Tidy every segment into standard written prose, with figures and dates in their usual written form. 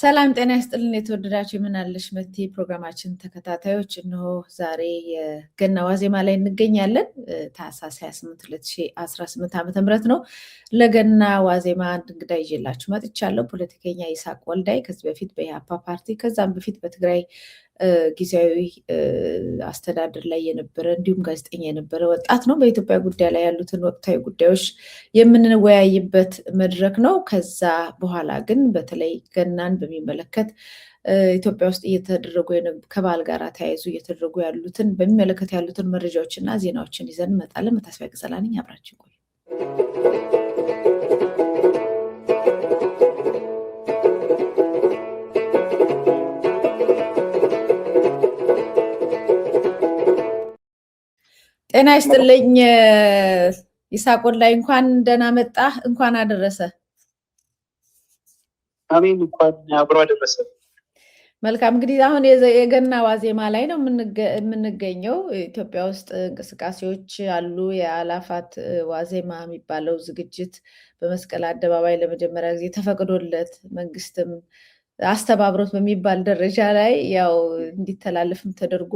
ሰላም ጤና ይስጥልን የተወደዳችሁ የምናለሽ መቲ ፕሮግራማችን ተከታታዮች እነሆ ዛሬ የገና ዋዜማ ላይ እንገኛለን። ታህሳስ 28 2018 ዓ.ም ነው። ለገና ዋዜማ አንድ እንግዳ ይዤላችሁ መጥቻለሁ። ፖለቲከኛ ይስሐቅ ወልዳይ ከዚህ በፊት በኢህአፓ ፓርቲ ከዛም በፊት በትግራይ ጊዜያዊ አስተዳደር ላይ የነበረ እንዲሁም ጋዜጠኛ የነበረ ወጣት ነው። በኢትዮጵያ ጉዳይ ላይ ያሉትን ወቅታዊ ጉዳዮች የምንወያይበት መድረክ ነው። ከዛ በኋላ ግን በተለይ ገናን በሚመለከት ኢትዮጵያ ውስጥ እየተደረጉ ከበዓል ጋር ተያይዞ እየተደረጉ ያሉትን በሚመለከት ያሉትን መረጃዎችና ዜናዎችን ይዘን እንመጣለን። መታሰቢያ ገሰላ ነኝ፣ አብራችን ቆዩ። ጤና ይስጥልኝ ይስሐቅ ወልዳይ፣ እንኳን ደህና መጣ፣ እንኳን አደረሰ። አሜን፣ እንኳን አብሮ አደረሰ። መልካም። እንግዲህ አሁን የገና ዋዜማ ላይ ነው የምንገኘው። ኢትዮጵያ ውስጥ እንቅስቃሴዎች አሉ። የአላፋት ዋዜማ የሚባለው ዝግጅት በመስቀል አደባባይ ለመጀመሪያ ጊዜ ተፈቅዶለት መንግስትም አስተባብሮት በሚባል ደረጃ ላይ ያው እንዲተላለፍም ተደርጎ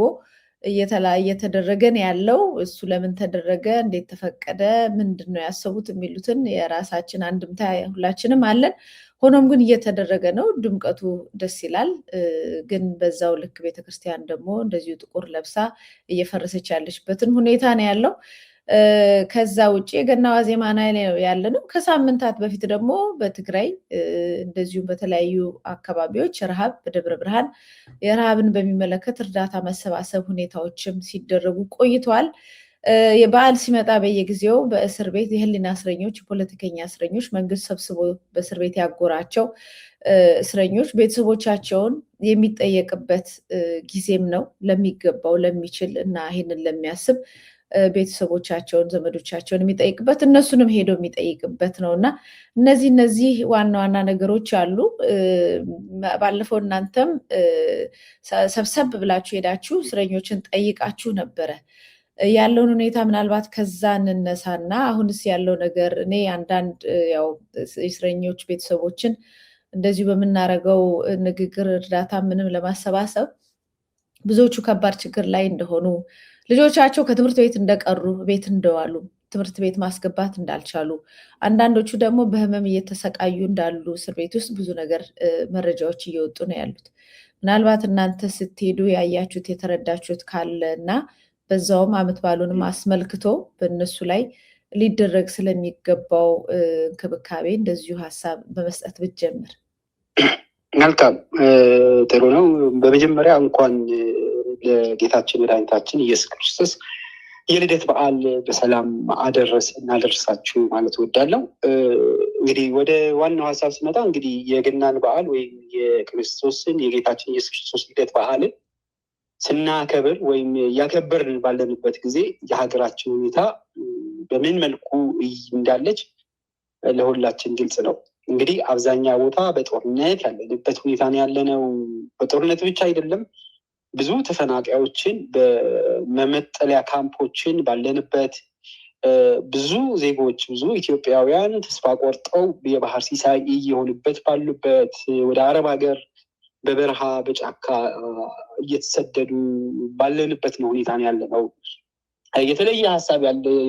እየተደረገ ነው ያለው። እሱ ለምን ተደረገ፣ እንዴት ተፈቀደ፣ ምንድን ነው ያሰቡት የሚሉትን የራሳችን አንድምታ ሁላችንም አለን። ሆኖም ግን እየተደረገ ነው። ድምቀቱ ደስ ይላል። ግን በዛው ልክ ቤተክርስቲያን ደግሞ እንደዚሁ ጥቁር ለብሳ እየፈረሰች ያለችበትን ሁኔታ ነው ያለው። ከዛ ውጭ የገና ዋዜማ ላይ ያለ ነው። ከሳምንታት በፊት ደግሞ በትግራይ እንደዚሁም በተለያዩ አካባቢዎች ረሃብ፣ በደብረ ብርሃን የረሃብን በሚመለከት እርዳታ መሰባሰብ ሁኔታዎችም ሲደረጉ ቆይተዋል። የበዓል ሲመጣ በየጊዜው በእስር ቤት የህሊና እስረኞች፣ የፖለቲከኛ እስረኞች መንግስት ሰብስቦ በእስር ቤት ያጎራቸው እስረኞች ቤተሰቦቻቸውን የሚጠየቅበት ጊዜም ነው። ለሚገባው ለሚችል እና ይህንን ለሚያስብ ቤተሰቦቻቸውን ዘመዶቻቸውን የሚጠይቅበት እነሱንም ሄዶ የሚጠይቅበት ነው እና እነዚህ ዋና ዋና ነገሮች አሉ። ባለፈው እናንተም ሰብሰብ ብላችሁ ሄዳችሁ እስረኞችን ጠይቃችሁ ነበረ። ያለውን ሁኔታ ምናልባት ከዛ እንነሳና አሁንስ ያለው ነገር እኔ አንዳንድ ያው እስረኞች ቤተሰቦችን እንደዚሁ በምናረገው ንግግር እርዳታ ምንም ለማሰባሰብ ብዙዎቹ ከባድ ችግር ላይ እንደሆኑ፣ ልጆቻቸው ከትምህርት ቤት እንደቀሩ፣ ቤት እንደዋሉ፣ ትምህርት ቤት ማስገባት እንዳልቻሉ፣ አንዳንዶቹ ደግሞ በህመም እየተሰቃዩ እንዳሉ እስር ቤት ውስጥ ብዙ ነገር መረጃዎች እየወጡ ነው ያሉት። ምናልባት እናንተ ስትሄዱ ያያችሁት የተረዳችሁት ካለ እና በዛውም ዓመት በዓሉንም አስመልክቶ በእነሱ ላይ ሊደረግ ስለሚገባው እንክብካቤ እንደዚሁ ሀሳብ በመስጠት ብትጀምር። መልካም፣ ጥሩ ነው። በመጀመሪያ እንኳን ለጌታችን መድኃኒታችን ኢየሱስ ክርስቶስ የልደት በዓል በሰላም አደረሳችሁ ማለት እወዳለሁ። እንግዲህ ወደ ዋናው ሀሳብ ስመጣ እንግዲህ የገናን በዓል ወይም የክርስቶስን የጌታችን ኢየሱስ ክርስቶስ ልደት በዓልን ስናከብር ወይም እያከበርን ባለንበት ጊዜ የሀገራችን ሁኔታ በምን መልኩ እንዳለች ለሁላችን ግልጽ ነው። እንግዲህ አብዛኛው ቦታ በጦርነት ያለንበት ሁኔታ ነው ያለነው። በጦርነት ብቻ አይደለም፣ ብዙ ተፈናቃዮችን በመጠለያ ካምፖችን ባለንበት፣ ብዙ ዜጎች ብዙ ኢትዮጵያውያን ተስፋ ቆርጠው የባህር ሲሳይ እየሆኑበት ባሉበት፣ ወደ አረብ ሀገር በበረሃ በጫካ እየተሰደዱ ባለንበት ነው ሁኔታ ነው ያለነው። የተለየ ሀሳብ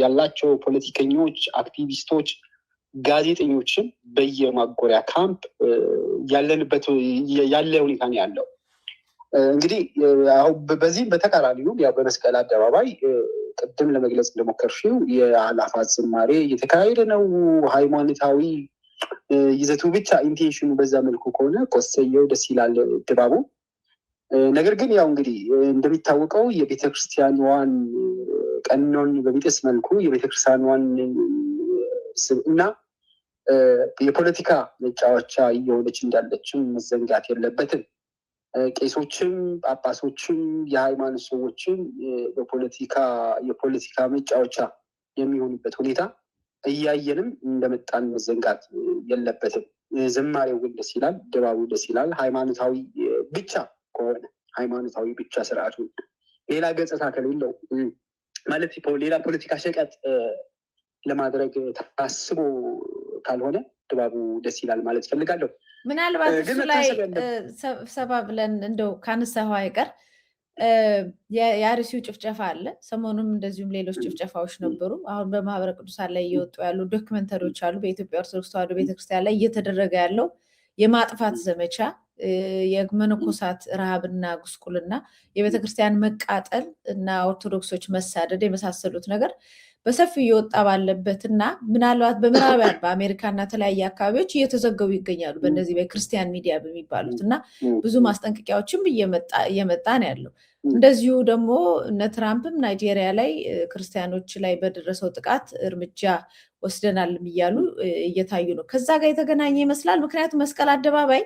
ያላቸው ፖለቲከኞች፣ አክቲቪስቶች፣ ጋዜጠኞችም በየማጎሪያ ካምፕ ያለንበት ያለ ሁኔታ ነው ያለው። እንግዲህ በዚህም በተቃራኒው ያው በመስቀል አደባባይ ቅድም ለመግለጽ እንደሞከርሽው የአላፋት ዝማሬ እየተካሄደ ነው። ሃይማኖታዊ ይዘቱ ብቻ ኢንቴንሽኑ በዛ መልኩ ከሆነ ቆሰየው ደስ ይላል ድባቡ። ነገር ግን ያው እንግዲህ እንደሚታወቀው የቤተክርስቲያኗን ቀኖን በሚጥስ መልኩ የቤተክርስቲያኗን እና የፖለቲካ መጫወቻ እየሆነች እንዳለችም መዘንጋት የለበትም። ቄሶችም ጳጳሶችም የሃይማኖት ሰዎችም የፖለቲካ መጫወቻ የሚሆኑበት ሁኔታ እያየንም እንደመጣን መዘንጋት የለበትም። ዝማሬው ግን ደስ ይላል፣ ድባቡ ደስ ይላል። ሃይማኖታዊ ብቻ ከሆነ ሃይማኖታዊ ብቻ ስርዓቱ ሌላ ገጽታ ከሌለው ማለት ሌላ ፖለቲካ ሸቀጥ ለማድረግ ታስቦ ካልሆነ ድባቡ ደስ ይላል ማለት ፈልጋለሁ። ምናልባት እሱ ላይ ሰባ ብለን እንደው ካነሳኸው አይቀር የአርሲው ጭፍጨፋ አለ። ሰሞኑም እንደዚሁም ሌሎች ጭፍጨፋዎች ነበሩ። አሁን በማህበረ ቅዱሳን ላይ እየወጡ ያሉ ዶክመንተሪዎች አሉ። በኢትዮጵያ ኦርቶዶክስ ተዋሕዶ ቤተክርስቲያን ላይ እየተደረገ ያለው የማጥፋት ዘመቻ፣ የመነኮሳት ረሃብና ጉስቁልና፣ የቤተክርስቲያን መቃጠል እና ኦርቶዶክሶች መሳደድ የመሳሰሉት ነገር በሰፊው እየወጣ ባለበትና ምናልባት በምዕራባውያን በአሜሪካና ተለያየ አካባቢዎች እየተዘገቡ ይገኛሉ በእነዚህ በክርስቲያን ሚዲያ በሚባሉት እና ብዙ ማስጠንቀቂያዎችም እየመጣ ነው ያለው። እንደዚሁ ደግሞ እነ ትራምፕም ናይጄሪያ ላይ ክርስቲያኖች ላይ በደረሰው ጥቃት እርምጃ ወስደናል እያሉ እየታዩ ነው። ከዛ ጋር የተገናኘ ይመስላል። ምክንያቱም መስቀል አደባባይ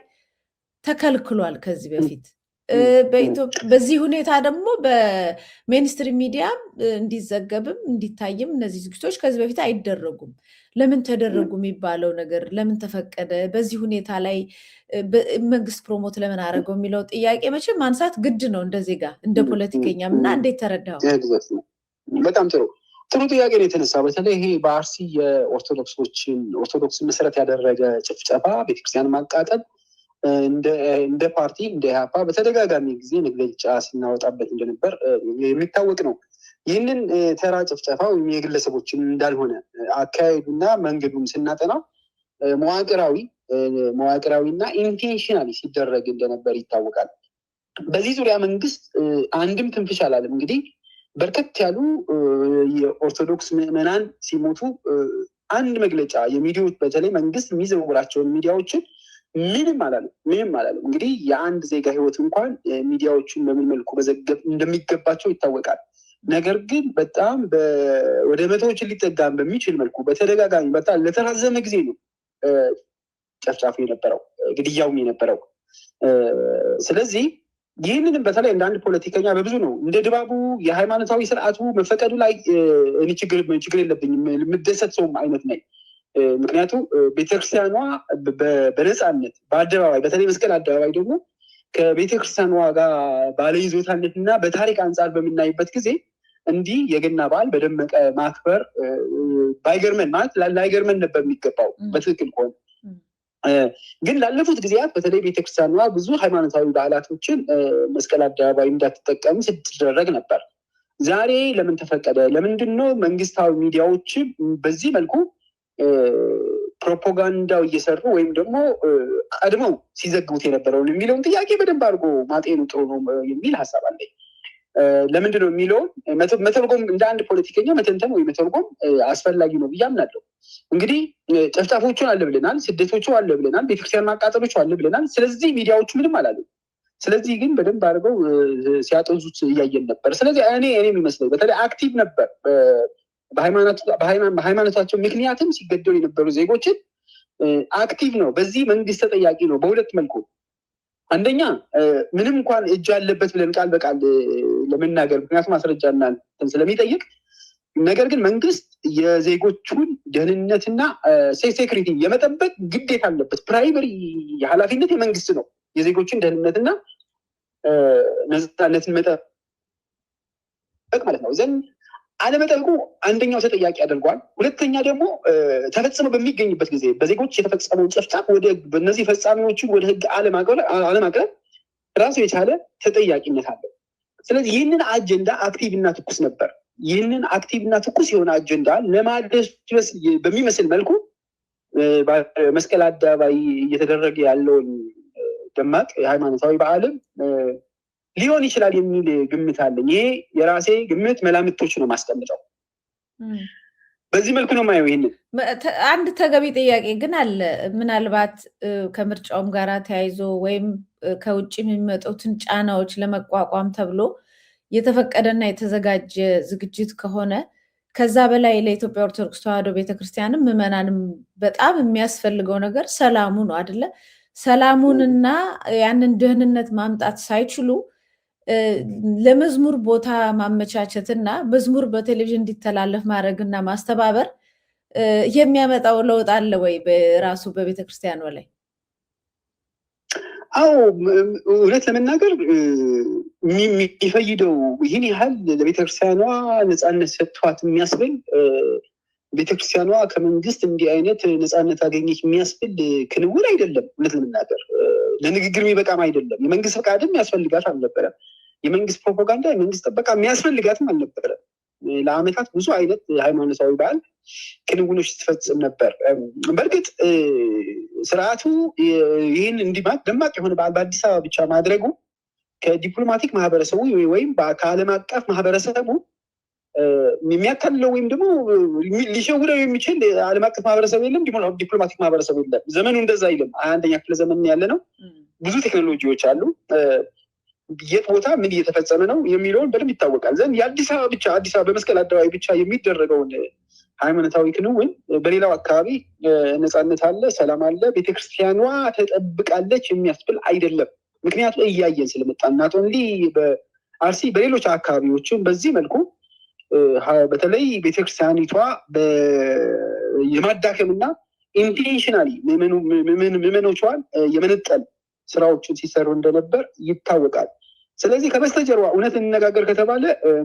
ተከልክሏል ከዚህ በፊት። በዚህ ሁኔታ ደግሞ በሜንስትሪም ሚዲያ እንዲዘገብም እንዲታይም እነዚህ ዝግጅቶች ከዚህ በፊት አይደረጉም። ለምን ተደረጉ የሚባለው ነገር ለምን ተፈቀደ? በዚህ ሁኔታ ላይ መንግስት ፕሮሞት ለምን አደረገው የሚለው ጥያቄ መቼም ማንሳት ግድ ነው እንደ ዜጋ እንደ ፖለቲከኛም። እና እንዴት ተረዳው? በጣም ጥሩ ጥያቄ ነው የተነሳ። በተለይ ይሄ በአርሲ የኦርቶዶክስን መሰረት ያደረገ ጭፍጨፋ፣ ቤተክርስቲያን ማቃጠል እንደ ፓርቲ እንደ ኢህአፓ በተደጋጋሚ ጊዜ መግለጫ ስናወጣበት እንደነበር የሚታወቅ ነው። ይህንን ተራ ጭፍጨፋ ወይም የግለሰቦችን እንዳልሆነ አካሄዱና መንገዱን ስናጠናው መዋቅራዊና ኢንቴንሽናሊ ሲደረግ እንደነበር ይታወቃል። በዚህ ዙሪያ መንግስት አንድም ትንፍሽ አላለም። እንግዲህ በርከት ያሉ የኦርቶዶክስ ምዕመናን ሲሞቱ አንድ መግለጫ የሚዲያዎች በተለይ መንግስት የሚዘውራቸውን ሚዲያዎችን ምንም አላለም። እንግዲህ የአንድ ዜጋ ህይወት እንኳን ሚዲያዎቹን በምን መልኩ መዘገብ እንደሚገባቸው ይታወቃል። ነገር ግን በጣም ወደ መቶዎችን ሊጠጋም በሚችል መልኩ በተደጋጋሚ በጣም ለተራዘመ ጊዜ ነው ጨፍጫፉ የነበረው፣ ግድያውም የነበረው። ስለዚህ ይህንንም በተለይ እንደ አንድ ፖለቲከኛ በብዙ ነው እንደ ድባቡ የሃይማኖታዊ ስርዓቱ መፈቀዱ ላይ እኔ ችግር የለብኝም፣ የምደሰት ሰውም አይነት ነኝ። ምክንያቱም ቤተክርስቲያኗ በነፃነት በአደባባይ በተለይ መስቀል አደባባይ ደግሞ ከቤተክርስቲያኗ ጋር ባለይዞታነት እና በታሪክ አንጻር በምናይበት ጊዜ እንዲህ የገና በዓል በደመቀ ማክበር ባይገርመን ማለት ላይገርመን ነበር የሚገባው በትክክል ከሆነ። ግን ላለፉት ጊዜያት በተለይ ቤተክርስቲያኗ ብዙ ሃይማኖታዊ በዓላቶችን መስቀል አደባባይ እንዳትጠቀም ስትደረግ ነበር። ዛሬ ለምን ተፈቀደ? ለምንድን ነው መንግስታዊ ሚዲያዎች በዚህ መልኩ ፕሮፓጋንዳው እየሰሩ ወይም ደግሞ ቀድመው ሲዘግቡት የነበረውን የሚለውን ጥያቄ በደንብ አድርጎ ማጤኑ ጥሩ ነው የሚል ሀሳብ አለኝ። ለምንድን ነው የሚለውን መተርጎም እንደ አንድ ፖለቲከኛ መተንተን ወይ መተርጎም አስፈላጊ ነው ብዬ አምናለሁ። እንግዲህ ጨፍጫፎቹን አለ ብለናል፣ ስደቶቹ አለ ብለናል፣ ቤተክርስቲያን ማቃጠሎቹ አለ ብለናል። ስለዚህ ሚዲያዎቹ ምንም አላሉ። ስለዚህ ግን በደንብ አድርገው ሲያጠዙት እያየን ነበር። ስለዚህ እኔ የሚመስለኝ በተለይ አክቲቭ ነበር በሃይማኖታቸው ምክንያትም ሲገደሉ የነበሩ ዜጎችን አክቲቭ ነው። በዚህ መንግስት ተጠያቂ ነው በሁለት መልኩ። አንደኛ ምንም እንኳን እጅ አለበት ብለን ቃል በቃል ለመናገር ምክንያቱም ማስረጃና ስለሚጠይቅ፣ ነገር ግን መንግስት የዜጎቹን ደህንነትና ሴኩሪቲ የመጠበቅ ግዴታ አለበት። ፕራይመሪ ኃላፊነት የመንግስት ነው፣ የዜጎችን ደህንነትና ነፃነትን መጠበቅ ማለት ነው። ዘንድ አለመጠበቁ አንደኛው ተጠያቂ ያደርገዋል። ሁለተኛ ደግሞ ተፈጽሞ በሚገኝበት ጊዜ በዜጎች የተፈጸመውን ጭፍጨፋ በእነዚህ ፈጻሚዎችን ወደ ህግ አለማቅረብ ራሱ የቻለ ተጠያቂነት አለው። ስለዚህ ይህንን አጀንዳ አክቲቭና ትኩስ ነበር። ይህንን አክቲቭና ትኩስ የሆነ አጀንዳ ለማድረስ በሚመስል መልኩ መስቀል አደባባይ እየተደረገ ያለውን ደማቅ የሃይማኖታዊ በዓልም ሊሆን ይችላል የሚል ግምት አለኝ። ይሄ የራሴ ግምት መላምቶች ነው ማስቀምጠው። በዚህ መልኩ ነው ማየው። ይህንን አንድ ተገቢ ጥያቄ ግን አለ። ምናልባት ከምርጫውም ጋር ተያይዞ ወይም ከውጭ የሚመጡትን ጫናዎች ለመቋቋም ተብሎ የተፈቀደና የተዘጋጀ ዝግጅት ከሆነ ከዛ በላይ ለኢትዮጵያ ኦርቶዶክስ ተዋሕዶ ቤተክርስቲያንም ምዕመናንም በጣም የሚያስፈልገው ነገር ሰላሙ ነው አይደለ? ሰላሙንና ያንን ደህንነት ማምጣት ሳይችሉ ለመዝሙር ቦታ ማመቻቸትና መዝሙር በቴሌቪዥን እንዲተላለፍ ማድረግና ማስተባበር የሚያመጣው ለውጥ አለ ወይ በራሱ በቤተክርስቲያኗ ላይ? አዎ፣ እውነት ለመናገር የሚፈይደው ይህን ያህል ለቤተክርስቲያኗ ነፃነት ሰጥቷት የሚያስብል ቤተክርስቲያኗ ከመንግስት እንዲህ አይነት ነፃነት አገኘች የሚያስብል ክንውን አይደለም። እውነት ለመናገር ለንግግር የሚበቃም አይደለም። የመንግስት ፈቃድም ያስፈልጋት አልነበረም። የመንግስት ፕሮፓጋንዳ፣ የመንግስት ጥበቃ የሚያስፈልጋትም አልነበረም። ለአመታት ብዙ አይነት ሃይማኖታዊ በዓል ክንውኖች ስትፈጽም ነበር። በእርግጥ ስርዓቱ ይህን እንዲማቅ ደማቅ የሆነ በዓል በአዲስ አበባ ብቻ ማድረጉ ከዲፕሎማቲክ ማህበረሰቡ ወይም ከዓለም አቀፍ ማህበረሰቡ የሚያካልለው ወይም ደግሞ ሊሸውደው የሚችል ዓለም አቀፍ ማህበረሰብ የለም፣ ዲፕሎማቲክ ማህበረሰብ የለም። ዘመኑ እንደዛ አይልም። 21ኛ ክፍለ ዘመን ያለ ነው። ብዙ ቴክኖሎጂዎች አሉ። የት ቦታ ምን እየተፈጸመ ነው የሚለውን በደንብ ይታወቃል። ዘንድ የአዲስ አበባ ብቻ አዲስ አበባ በመስቀል አደባባይ ብቻ የሚደረገውን ሃይማኖታዊ ክንውን በሌላው አካባቢ ነፃነት አለ፣ ሰላም አለ፣ ቤተክርስቲያኗ ተጠብቃለች የሚያስብል አይደለም። ምክንያቱም እያየን ስለመጣን ናት። ኦንሊ በአርሲ በሌሎች አካባቢዎችን በዚህ መልኩ በተለይ ቤተክርስቲያኒቷ የማዳከምና ኢንቴንሽናሊ ምዕመኖቿን የመነጠል ስራዎችን ሲሰሩ እንደነበር ይታወቃል። ስለዚህ ከበስተጀርባ እውነት እንነጋገር ከተባለ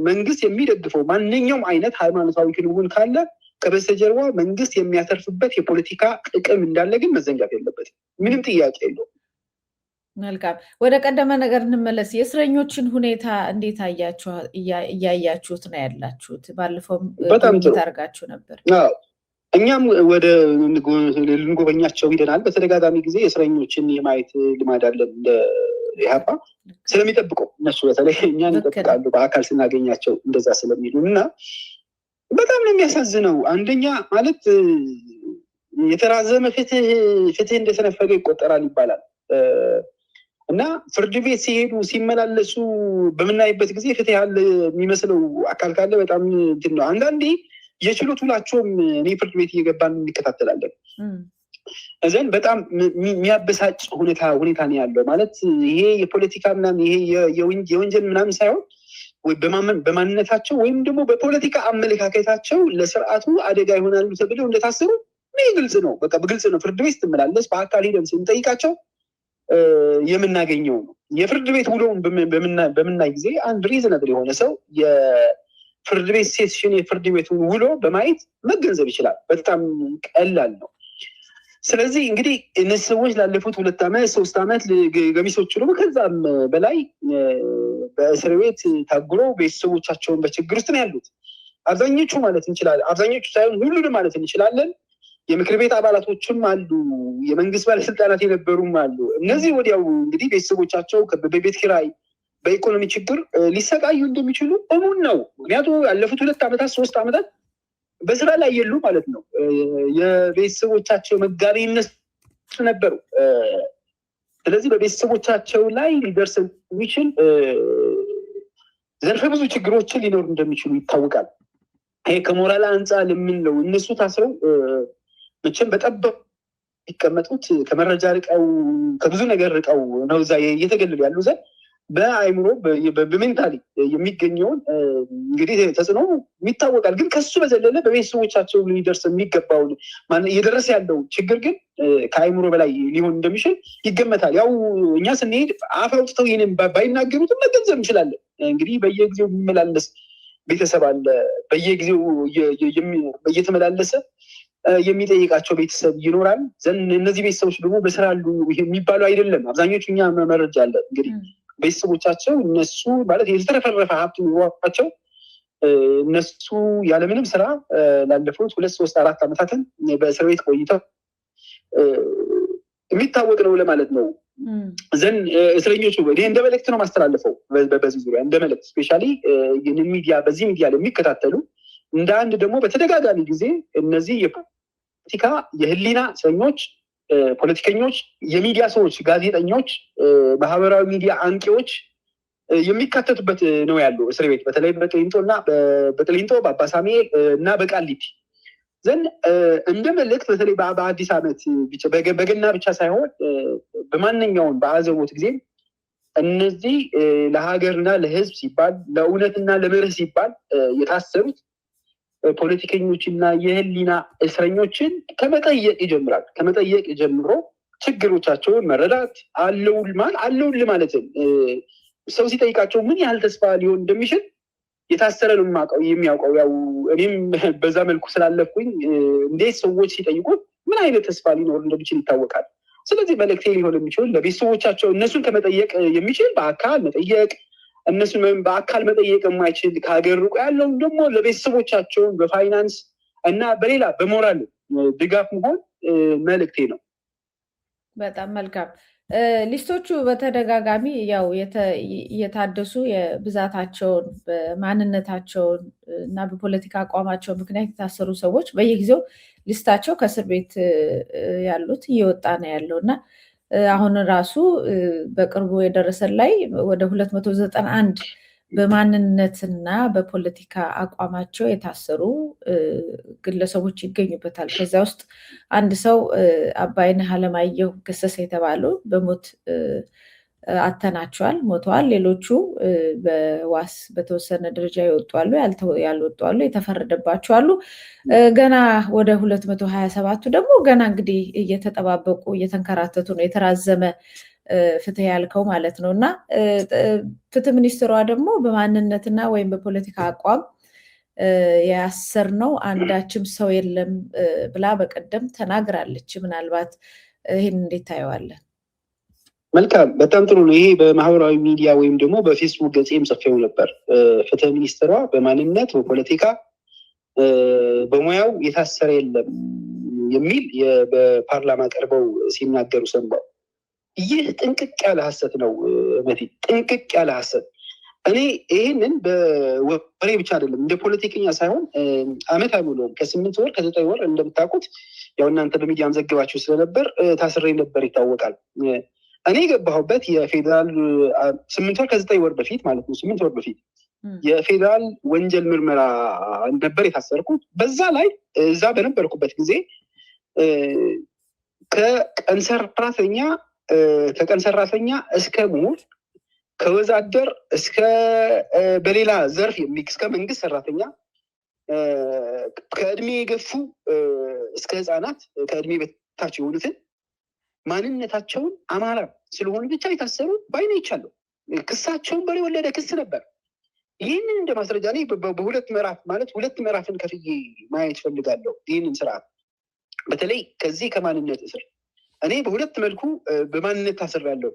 መንግስት የሚደግፈው ማንኛውም አይነት ሃይማኖታዊ ክንውን ካለ ከበስተጀርባ መንግስት የሚያተርፍበት የፖለቲካ ጥቅም እንዳለ ግን መዘንጋት የለበትም። ምንም ጥያቄ የለውም። መልካም፣ ወደ ቀደመ ነገር እንመለስ። የእስረኞችን ሁኔታ እንዴት እያያችሁት ነው ያላችሁት? ባለፈው ጉብኝት አድርጋችሁ ነበር። እኛም ወደ ልንጎበኛቸው ሂደናል። በተደጋጋሚ ጊዜ የእስረኞችን የማየት ልማድ አለን እንደ ኢህአፓ ስለሚጠብቀው እነሱ በተለይ እኛን ይጠብቃሉ በአካል ስናገኛቸው እንደዛ ስለሚሉ እና በጣም ነው የሚያሳዝነው። አንደኛ ማለት የተራዘመ ፍትህ እንደተነፈገ ይቆጠራል ይባላል እና ፍርድ ቤት ሲሄዱ ሲመላለሱ በምናይበት ጊዜ ፍትህ ያለ የሚመስለው አካል ካለ በጣም እንትን ነው። አንዳንዴ የችሎት ውላቸውም እኔ ፍርድ ቤት እየገባን እንከታተላለን። እዘን በጣም የሚያበሳጭ ሁኔታ ነው ያለው። ማለት ይሄ የፖለቲካ ምናምን ይሄ የወንጀል ምናምን ሳይሆን በማንነታቸው ወይም ደግሞ በፖለቲካ አመለካከታቸው ለስርዓቱ አደጋ ይሆናሉ ተብለው እንደታሰሩ ይህ ግልጽ ነው። በቃ በግልጽ ነው። ፍርድ ቤት ስትመላለስ በአካል ሄደን ስንጠይቃቸው የምናገኘው ነው። የፍርድ ቤት ውሎውን በምናይ ጊዜ አንድ ሪዝነብል የሆነ ሰው የፍርድ ቤት ሴሽን የፍርድ ቤቱን ውሎ በማየት መገንዘብ ይችላል። በጣም ቀላል ነው። ስለዚህ እንግዲህ እነዚህ ሰዎች ላለፉት 2 ዓመት 3 ዓመት ገሚሶቹ ደግሞ ከዛም በላይ በእስር ቤት ታጉሮ ቤተሰቦቻቸውን በችግር ውስጥ ነው ያሉት። አብዛኞቹ ማለት እንችላለን፣ አብዛኞቹ ሳይሆን ሁሉንም ማለት እንችላለን። የምክር ቤት አባላቶችም አሉ፣ የመንግስት ባለስልጣናት የነበሩም አሉ። እነዚህ ወዲያው እንግዲህ ቤተሰቦቻቸው በቤት ኪራይ በኢኮኖሚ ችግር ሊሰቃዩ እንደሚችሉ እሙን ነው። ምክንያቱም ያለፉት 2 ዓመታት 3 ዓመታት በስራ ላይ የሉ ማለት ነው። የቤተሰቦቻቸው መጋቢ እነሱ ነበሩ። ስለዚህ በቤተሰቦቻቸው ላይ ሊደርስ የሚችል ዘርፈ ብዙ ችግሮችን ሊኖሩ እንደሚችሉ ይታወቃል። ይሄ ከሞራል አንጻር የምንለው እነሱ ታስረው መቼም በጠበቅ የሚቀመጡት ከመረጃ ርቀው ከብዙ ነገር ርቀው ነው እዛ እየተገለሉ ያሉ ዘንድ በአይምሮ በሜንታሊ የሚገኘውን እንግዲህ ተጽዕኖ ይታወቃል። ግን ከሱ በዘለለ በቤተሰቦቻቸው ሊደርስ የሚገባውን እየደረሰ ያለው ችግር ግን ከአይምሮ በላይ ሊሆን እንደሚችል ይገመታል። ያው እኛ ስንሄድ አፍ አውጥተው ይህንን ባይናገሩትም መገንዘብ እንችላለን። እንግዲህ በየጊዜው የሚመላለስ ቤተሰብ አለ። በየጊዜው እየተመላለሰ የሚጠይቃቸው ቤተሰብ ይኖራል። ዘንድ እነዚህ ቤተሰቦች ደግሞ በስራ አሉ የሚባሉ አይደለም። አብዛኞቹ እኛ መረጃ አለ እንግዲህ ቤተሰቦቻቸው እነሱ ማለት የተረፈረፈ ሀብት ኑሯቸው እነሱ ያለምንም ስራ ላለፉት 2 3 4 ዓመታትን በእስር ቤት ቆይተው የሚታወቅ ነው ለማለት ነው። ዘንድ እስረኞቹ እኔ እንደ መልእክት ነው ማስተላለፈው በዚህ ዙሪያ እንደ መልእክት ስፔሻሊ ይህንን ሚዲያ በዚህ ሚዲያ ለሚከታተሉ እንደ አንድ ደግሞ በተደጋጋሚ ጊዜ እነዚህ የፖለቲካ የህሊና እስረኞች፣ ፖለቲከኞች፣ የሚዲያ ሰዎች፣ ጋዜጠኞች፣ ማህበራዊ ሚዲያ አንቂዎች የሚካተቱበት ነው ያለው እስር ቤት በተለይ በቅሊንጦ በአባሳሜል እና በቃሊቲ ዘንድ እንደ መልእክት በተለይ በአዲስ ዓመት በገና ብቻ ሳይሆን በማንኛውም በአዘቦት ጊዜ እነዚህ ለሀገርና ለህዝብ ሲባል ለእውነትና ለመርህ ሲባል የታሰሩት ፖለቲከኞችና የህሊና እስረኞችን ከመጠየቅ ይጀምራል። ከመጠየቅ ጀምሮ ችግሮቻቸውን መረዳት አለውል ማለትም ሰው ሲጠይቃቸው ምን ያህል ተስፋ ሊሆን እንደሚችል የታሰረ ነው የሚያውቀው። ያው እኔም በዛ መልኩ ስላለፍኩኝ እንዴት ሰዎች ሲጠይቁ ምን አይነት ተስፋ ሊኖር እንደሚችል ይታወቃል። ስለዚህ መልእክቴ ሊሆን የሚችል ለቤተሰቦቻቸው እነሱን ከመጠየቅ የሚችል በአካል መጠየቅ፣ እነሱን በአካል መጠየቅ የማይችል ከሀገር ሩቅ ያለው ደግሞ ለቤተሰቦቻቸውን በፋይናንስ እና በሌላ በሞራል ድጋፍ መሆን መልእክቴ ነው። በጣም መልካም። ሊስቶቹ በተደጋጋሚ ያው እየታደሱ የብዛታቸውን በማንነታቸውን እና በፖለቲካ አቋማቸው ምክንያት የታሰሩ ሰዎች በየጊዜው ሊስታቸው ከእስር ቤት ያሉት እየወጣ ነው ያለው እና አሁን ራሱ በቅርቡ የደረሰን ላይ ወደ 291 በማንነትና በፖለቲካ አቋማቸው የታሰሩ ግለሰቦች ይገኙበታል። ከዚያ ውስጥ አንድ ሰው አባይነህ አለማየሁ ገሰሰ የተባሉ በሞት አተናቸዋል፣ ሞተዋል። ሌሎቹ በዋስ በተወሰነ ደረጃ ይወጡ አሉ፣ ያልወጡ አሉ፣ የተፈረደባቸው አሉ። ገና ወደ 227ቱ ደግሞ ገና እንግዲህ እየተጠባበቁ እየተንከራተቱ ነው። የተራዘመ ፍትህ ያልከው ማለት ነው። እና ፍትህ ሚኒስትሯ ደግሞ በማንነትና ወይም በፖለቲካ አቋም ያሰርነው አንዳችም ሰው የለም ብላ በቀደም ተናግራለች። ምናልባት ይህን እንዴት ታየዋለን? መልካም፣ በጣም ጥሩ ነው። ይሄ በማህበራዊ ሚዲያ ወይም ደግሞ በፌስቡክ ገጽም ጽፌው ነበር። ፍትህ ሚኒስትሯ በማንነት በፖለቲካ በሙያው የታሰረ የለም የሚል በፓርላማ ቀርበው ሲናገሩ ሰማሁ። ይህ ጥንቅቅ ያለ ሀሰት ነው መቲ፣ ጥንቅቅ ያለ ሀሰት። እኔ ይህንን በወሬ ብቻ አይደለም እንደ ፖለቲከኛ ሳይሆን አመት አይሞላውም ከ8 ወር ከ9 ወር እንደምታውቁት ያው እናንተ በሚዲያም ዘግባችሁ ስለነበር ታስሬ ነበር ይታወቃል። እኔ የገባሁበት የፌዴራል 8 ወር ከ9 ወር በፊት ማለት ነው 8 ወር በፊት የፌዴራል ወንጀል ምርመራ ነበር የታሰርኩት። በዛ ላይ እዛ በነበርኩበት ጊዜ ከቀን ሰራተኛ እስከ ምሁር፣ ከወዛደር እስከ በሌላ ዘርፍ እስከ መንግስት ሰራተኛ፣ ከእድሜ የገፉ እስከ ህፃናት፣ ከእድሜ በታች የሆኑትን ማንነታቸውን አማራ ስለሆኑ ብቻ የታሰሩ ባይነ ይቻለሁ። ክሳቸውን በሬ ወለደ ክስ ነበር። ይህንን እንደ ማስረጃ እኔ በሁለት ምዕራፍ ማለት 2 ምዕራፍን ከፍዬ ማየት ፈልጋለሁ። ይህንን ስርዓት በተለይ ከዚህ ከማንነት እስር እኔ በሁለት መልኩ በማንነት ታስሬያለሁ።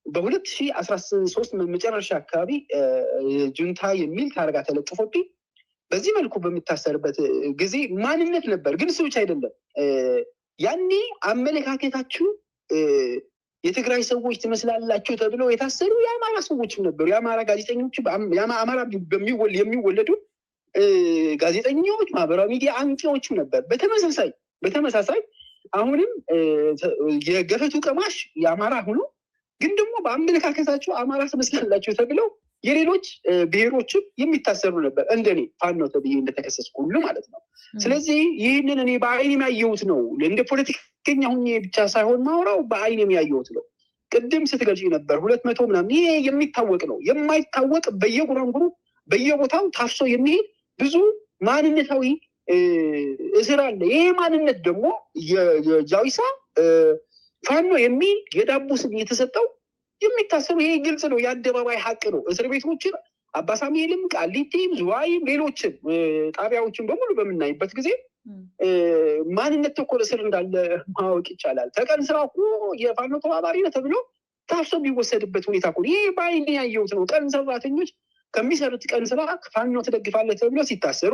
በ2013 መጨረሻ አካባቢ ጁንታ የሚል ታርጋ ተለጥፎብኝ በዚህ መልኩ በሚታሰርበት ጊዜ ማንነት ነበር። ግን እሱ ብቻ አይደለም። ያኔ አመለካከታችሁ የትግራይ ሰዎች ትመስላላችሁ ተብለው የታሰሩ የአማራ ሰዎችም ነበሩ። የአማራ ጋዜጠኞች፣ አማራ የሚወለዱ ጋዜጠኞች፣ ማህበራዊ ሚዲያ አንቂዎችም ነበር። በተመሳሳይ አሁንም የገፈቱ ቀማሽ የአማራ ሆኖ ግን ደግሞ በአመለካከታቸው አማራ ትመስላላችሁ ተብለው የሌሎች ብሔሮችም የሚታሰሩ ነበር። እንደኔ ፋኖ ተብዬ እንደተከሰስኩ ሁሉ ማለት ነው። ስለዚህ ይህንን እኔ በአይን የሚያየሁት ነው። እንደ ፖለቲከኛ ሁኜ ብቻ ሳይሆን ማውራው በአይን የሚያየሁት ነው። ቅድም ስትገልጪ ነበር 200 ምናምን። ይሄ የሚታወቅ ነው። የማይታወቅ በየጉራንጉሩ በየቦታው ታፍሶ የሚሄድ ብዙ ማንነታዊ እስር አለ። ይሄ ማንነት ደግሞ የጃዊሳ ፋኖ የሚል የዳቦ ስም የተሰጠው የሚታሰሩ ይሄ ግልጽ ነው። የአደባባይ ሀቅ ነው። እስር ቤቶችን አባሳሜልም፣ ቃሊቲም፣ ዝዋይም ሌሎችን ጣቢያዎችን በሙሉ በምናይበት ጊዜ ማንነት ተኮር እስር እንዳለ ማወቅ ይቻላል። ተቀን ስራ እኮ የፋኖ ተባባሪ ነው ተብሎ ታፍሶ የሚወሰድበት ሁኔታ እኮ ይሄ በአይን ያየሁት ነው። ቀን ሰራተኞች ከሚሰሩት ቀን ስራ ፋኖ ትደግፋለህ ተብሎ ሲታሰሩ፣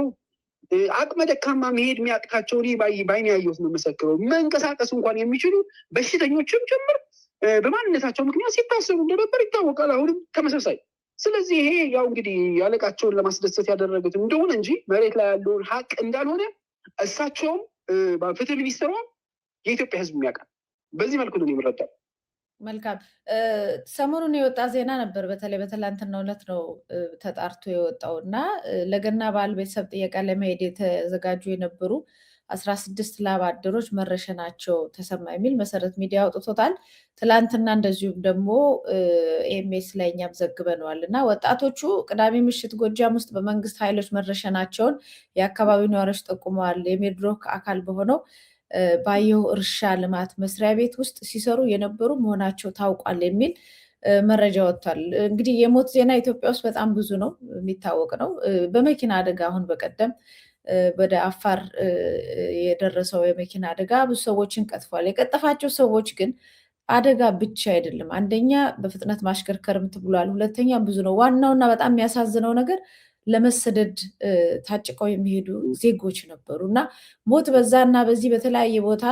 አቅመ ደካማ መሄድ የሚያቅታቸው በአይን ያየሁት ነው መሰክረው። መንቀሳቀስ እንኳን የሚችሉ በሽተኞችም ጭምር በማንነታቸው ምክንያት ሲታሰሩ እንደነበር ይታወቃል። አሁንም ተመሳሳይ። ስለዚህ ይሄ ያው እንግዲህ ያለቃቸውን ለማስደሰት ያደረጉት እንደሆነ እንጂ መሬት ላይ ያለውን ሀቅ እንዳልሆነ እሳቸውም ፍትህ ሚኒስትሯም የኢትዮጵያ ሕዝብ የሚያውቃል። በዚህ መልኩ ነው የምረዳው። መልካም። ሰሞኑን የወጣ ዜና ነበር። በተለይ በትላንትናው ዕለት ነው ተጣርቶ የወጣው እና ለገና በዓል ቤተሰብ ጥየቃ ለመሄድ የተዘጋጁ የነበሩ 16 ላብ አደሮች መረሸናቸው ተሰማ የሚል መሰረት ሚዲያ አውጥቶታል። ትላንትና እንደዚሁም ደግሞ ኤምኤስ ላይ እኛም ዘግበነዋል እና ወጣቶቹ ቅዳሜ ምሽት ጎጃም ውስጥ በመንግስት ኃይሎች መረሸናቸውን የአካባቢው ነዋሪዎች ጠቁመዋል። የሜድሮክ አካል በሆነው ባየሁ እርሻ ልማት መስሪያ ቤት ውስጥ ሲሰሩ የነበሩ መሆናቸው ታውቋል የሚል መረጃ ወጥቷል። እንግዲህ የሞት ዜና ኢትዮጵያ ውስጥ በጣም ብዙ ነው፣ የሚታወቅ ነው። በመኪና አደጋ አሁን በቀደም ወደ አፋር የደረሰው የመኪና አደጋ ብዙ ሰዎችን ቀጥፏል። የቀጠፋቸው ሰዎች ግን አደጋ ብቻ አይደለም። አንደኛ በፍጥነት ማሽከርከርም ተብሏል። ሁለተኛ ብዙ ነው። ዋናውና በጣም የሚያሳዝነው ነገር ለመሰደድ ታጭቀው የሚሄዱ ዜጎች ነበሩ እና ሞት በዛና በዚህ በተለያየ ቦታ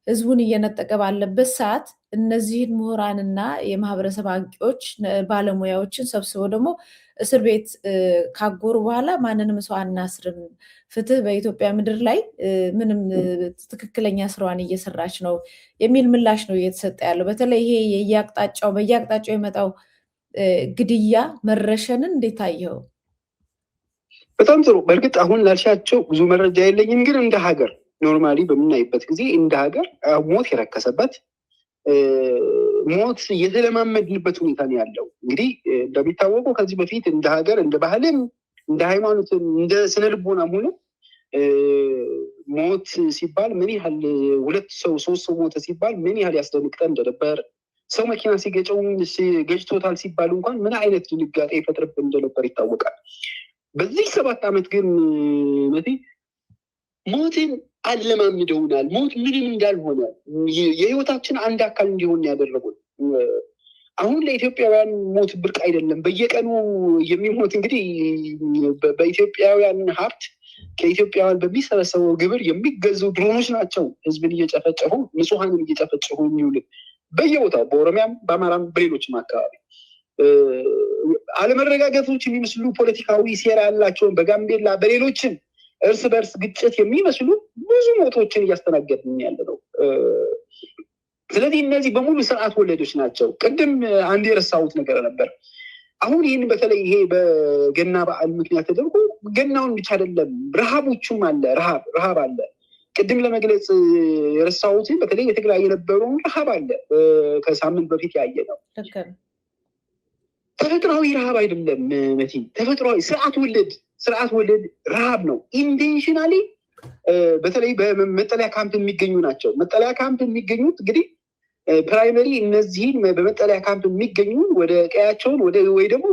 ህዝቡን እየነጠቀ ባለበት ሰዓት እነዚህን ምሁራንና የማህበረሰብ አንቂዎች ባለሙያዎችን ሰብስበው ደግሞ እስር ቤት ካጎሩ በኋላ ማንንም ሰው አናስርም፣ ፍትህ በኢትዮጵያ ምድር ላይ ምንም ትክክለኛ ስራዋን እየሰራች ነው የሚል ምላሽ ነው እየተሰጠ ያለው። በተለይ ይሄ በየአቅጣጫው የመጣው ግድያ መረሸንን እንዴት አየኸው? በጣም ጥሩ። በእርግጥ አሁን ላልሻቸው ብዙ መረጃ የለኝም፣ ግን እንደ ሀገር ኖርማሊ በምናይበት ጊዜ እንደ ሀገር ሞት የረከሰበት ሞት የተለማመድንበት ሁኔታ ነው ያለው። እንግዲህ እንደሚታወቀው ከዚህ በፊት እንደ ሀገር እንደ ባህልም እንደ ሃይማኖትም እንደ ስነ ልቦናም ሆነ ሞት ሲባል ምን ያህል 2 ሰው 3 ሰው ሞተ ሲባል ምን ያህል ያስደንግጠን እንደነበር፣ ሰው መኪና ገጭቶታል ሲባል እንኳን ምን አይነት ድንጋጤ ይፈጥርብን እንደነበር ይታወቃል። በዚህ 7 ዓመት ግን ሞትን አለማምደውናል። ሞት ምንም እንዳልሆነ የህይወታችን አንድ አካል እንዲሆን ያደረጉን። አሁን ለኢትዮጵያውያን ሞት ብርቅ አይደለም። በየቀኑ የሚሞት እንግዲህ በኢትዮጵያውያን ሀብት ከኢትዮጵያውያን በሚሰበሰበው ግብር የሚገዙ ድሮኖች ናቸው ህዝብን እየጨፈጨፉ ንጹሐንን እየጨፈጨፉ የሚውል በየቦታው በኦሮሚያም በአማራም በሌሎችም አካባቢ አለመረጋጋቶች የሚመስሉ ፖለቲካዊ ሴራ ያላቸውን በጋምቤላ በሌሎችም እርስ በርስ ግጭት የሚመስሉ ብዙ ሞቶችን እያስተናገድን ያለ ነው። ስለዚህ እነዚህ በሙሉ ስርዓት ወለዶች ናቸው። ቅድም አንድ የረሳሁት ነገር ነበር። አሁን ይህን በተለይ ይሄ በገና በዓል ምክንያት ተደርጎ ገናውን ብቻ አይደለም ረሃቦቹም አለ፣ ረሃብ አለ። ቅድም ለመግለጽ የረሳሁትን በተለይ በትግራይ የነበረውን ረሃብ አለ። ከሳምንት በፊት ያየ ነው። ተፈጥሯዊ ረሃብ አይደለም መቲ፣ ተፈጥሯዊ ስርዓት ወለድ ረሃብ ነው። ኢንቴንሽናሊ በተለይ በመጠለያ ካምፕ የሚገኙ ናቸው። መጠለያ ካምፕ የሚገኙት እንግዲህ ፕራይመሪ እነዚህን በመጠለያ ካምፕ የሚገኙ ወደ ቀያቸውን ወይ ደግሞ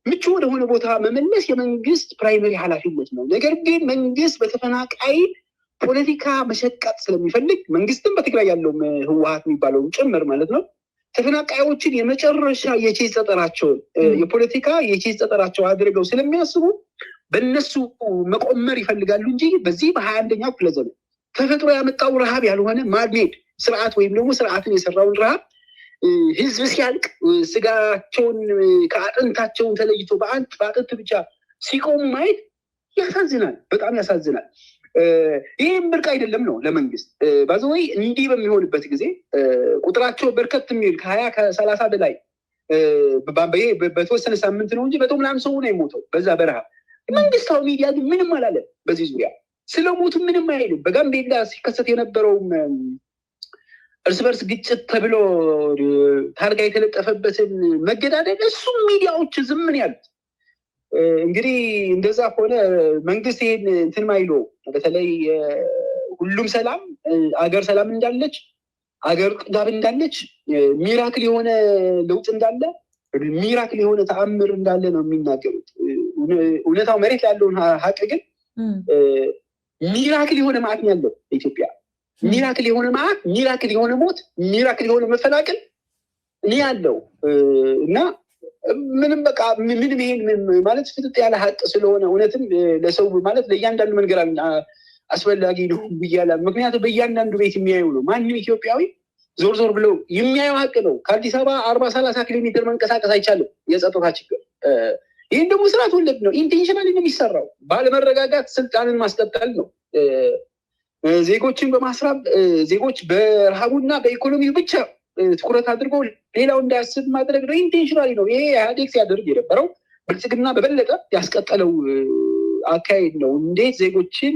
ምቹ ወደሆነ ቦታ መመለስ የመንግስት ፕራይመሪ ኃላፊነት ነው። ነገር ግን መንግስት በተፈናቃይ ፖለቲካ መሸቀጥ ስለሚፈልግ መንግስትም በትግራይ ያለው ህወሓት የሚባለውን ጭምር ማለት ነው ተፈናቃዮችን የመጨረሻ የቼዝ ጠጠራቸውን የፖለቲካ የቼዝ ጠጠራቸው አድርገው ስለሚያስቡ በእነሱ መቆመር ይፈልጋሉ እንጂ በዚህ በ21ኛው ክፍለ ዘመን ተፈጥሮ ያመጣው ረሃብ ያልሆነ ማድሜድ ስርዓት ወይም ደግሞ ስርዓትን የሰራውን ረሃብ ህዝብ ሲያልቅ ስጋቸውን ከአጥንታቸውን ተለይቶ በአጥንት ብቻ ሲቆሙ ማየት ያሳዝናል፣ በጣም ያሳዝናል። ይህም ብርቅ አይደለም ነው ለመንግስት። ባዘወይ እንዲህ በሚሆንበት ጊዜ ቁጥራቸው በርከት የሚል ከ20 ከ30 በላይ በተወሰነ ሳምንት ነው እንጂ ምናምን ሰው ነው የሞተው በዛ በረሃብ። መንግስታዊ ሚዲያ ግን ምንም አላለም በዚህ ዙሪያ፣ ስለ ሞቱ ምንም አይልም። በጋምቤላ ሲከሰት የነበረውም እርስ በርስ ግጭት ተብሎ ታርጋ የተለጠፈበትን መገዳደል እሱም ሚዲያዎች ዝም ነው ያሉት። እንግዲህ እንደዛ ከሆነ መንግስት ይሄን እንትን ማይሎ በተለይ ሁሉም ሰላም አገር ሰላም እንዳለች አገር ዳር እንዳለች ሚራክል የሆነ ለውጥ እንዳለ ሚራክል የሆነ ተአምር እንዳለ ነው የሚናገሩት። እውነታው መሬት ያለውን ሀቅ ግን ሚራክል የሆነ ማዕት ያለው ኢትዮጵያ ሚራክል የሆነ ማዕት፣ ሚራክል የሆነ ሞት፣ ሚራክል የሆነ መፈናቀል እኔ ያለው እና ምንም በቃ ምንም ይሄን ማለት ፍጥጥ ያለ ሀቅ ስለሆነ እውነትም ለሰው ማለት ለእያንዳንዱ መንገር አስፈላጊ ነው ብያለሁ። ምክንያቱም በእያንዳንዱ ቤት የሚያዩ ነው። ማንም ኢትዮጵያዊ ዞር ዞር ብለው የሚያየው ሀቅ ነው። ከአዲስ አበባ 40-30 ኪሎ ሜትር መንቀሳቀስ አይቻልም። የጸጥታ ችግር ይህን ደግሞ ስርዓት ወለድ ነው። ኢንቴንሽናሊ ነው የሚሰራው። ባለመረጋጋት ስልጣንን ማስቀጠል ነው። ዜጎችን በማስራብ ዜጎች በረሃቡና በኢኮኖሚው ብቻ ትኩረት አድርጎ ሌላው እንዳያስብ ማድረግ ነው። ኢንቴንሽናሊ ነው። ይሄ ኢህአዴግ ሲያደርግ የነበረው ብልጽግና በበለጠ ያስቀጠለው አካሄድ ነው። እንዴት ዜጎችን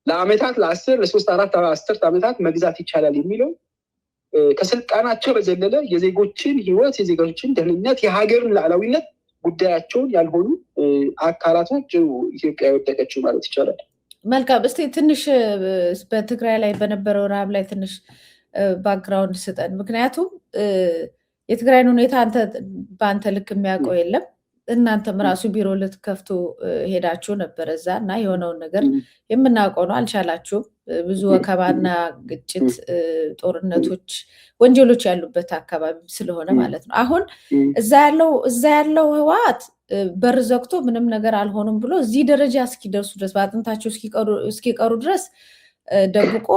ለአመታት ለ10 ለ3 4 10 ዓመታት መግዛት ይቻላል የሚለው ከስልጣናቸው በዘለለ የዜጎችን ህይወት፣ የዜጎችን ደህንነት፣ የሀገርን ሉዓላዊነት ጉዳያቸውን ያልሆኑ አካላቶች ኢትዮጵያ የወደቀችው ማለት ይቻላል። መልካም። እስቲ ትንሽ በትግራይ ላይ በነበረው ረሃብ ላይ ትንሽ ባክግራውንድ ስጠን። ምክንያቱም የትግራይን ሁኔታ በአንተ ልክ የሚያውቀው የለም። እናንተም ራሱ ቢሮ ልትከፍቱ ሄዳችሁ ነበር እዛ እና የሆነውን ነገር የምናውቀው ነው። አልቻላችሁም። ብዙ ወከባና ግጭት፣ ጦርነቶች፣ ወንጀሎች ያሉበት አካባቢ ስለሆነ ማለት ነው። አሁን እዛ ያለው ህወሓት በር ዘግቶ ምንም ነገር አልሆኑም ብሎ እዚህ ደረጃ እስኪደርሱ ድረስ በአጥንታቸው እስኪቀሩ ድረስ ደብቆ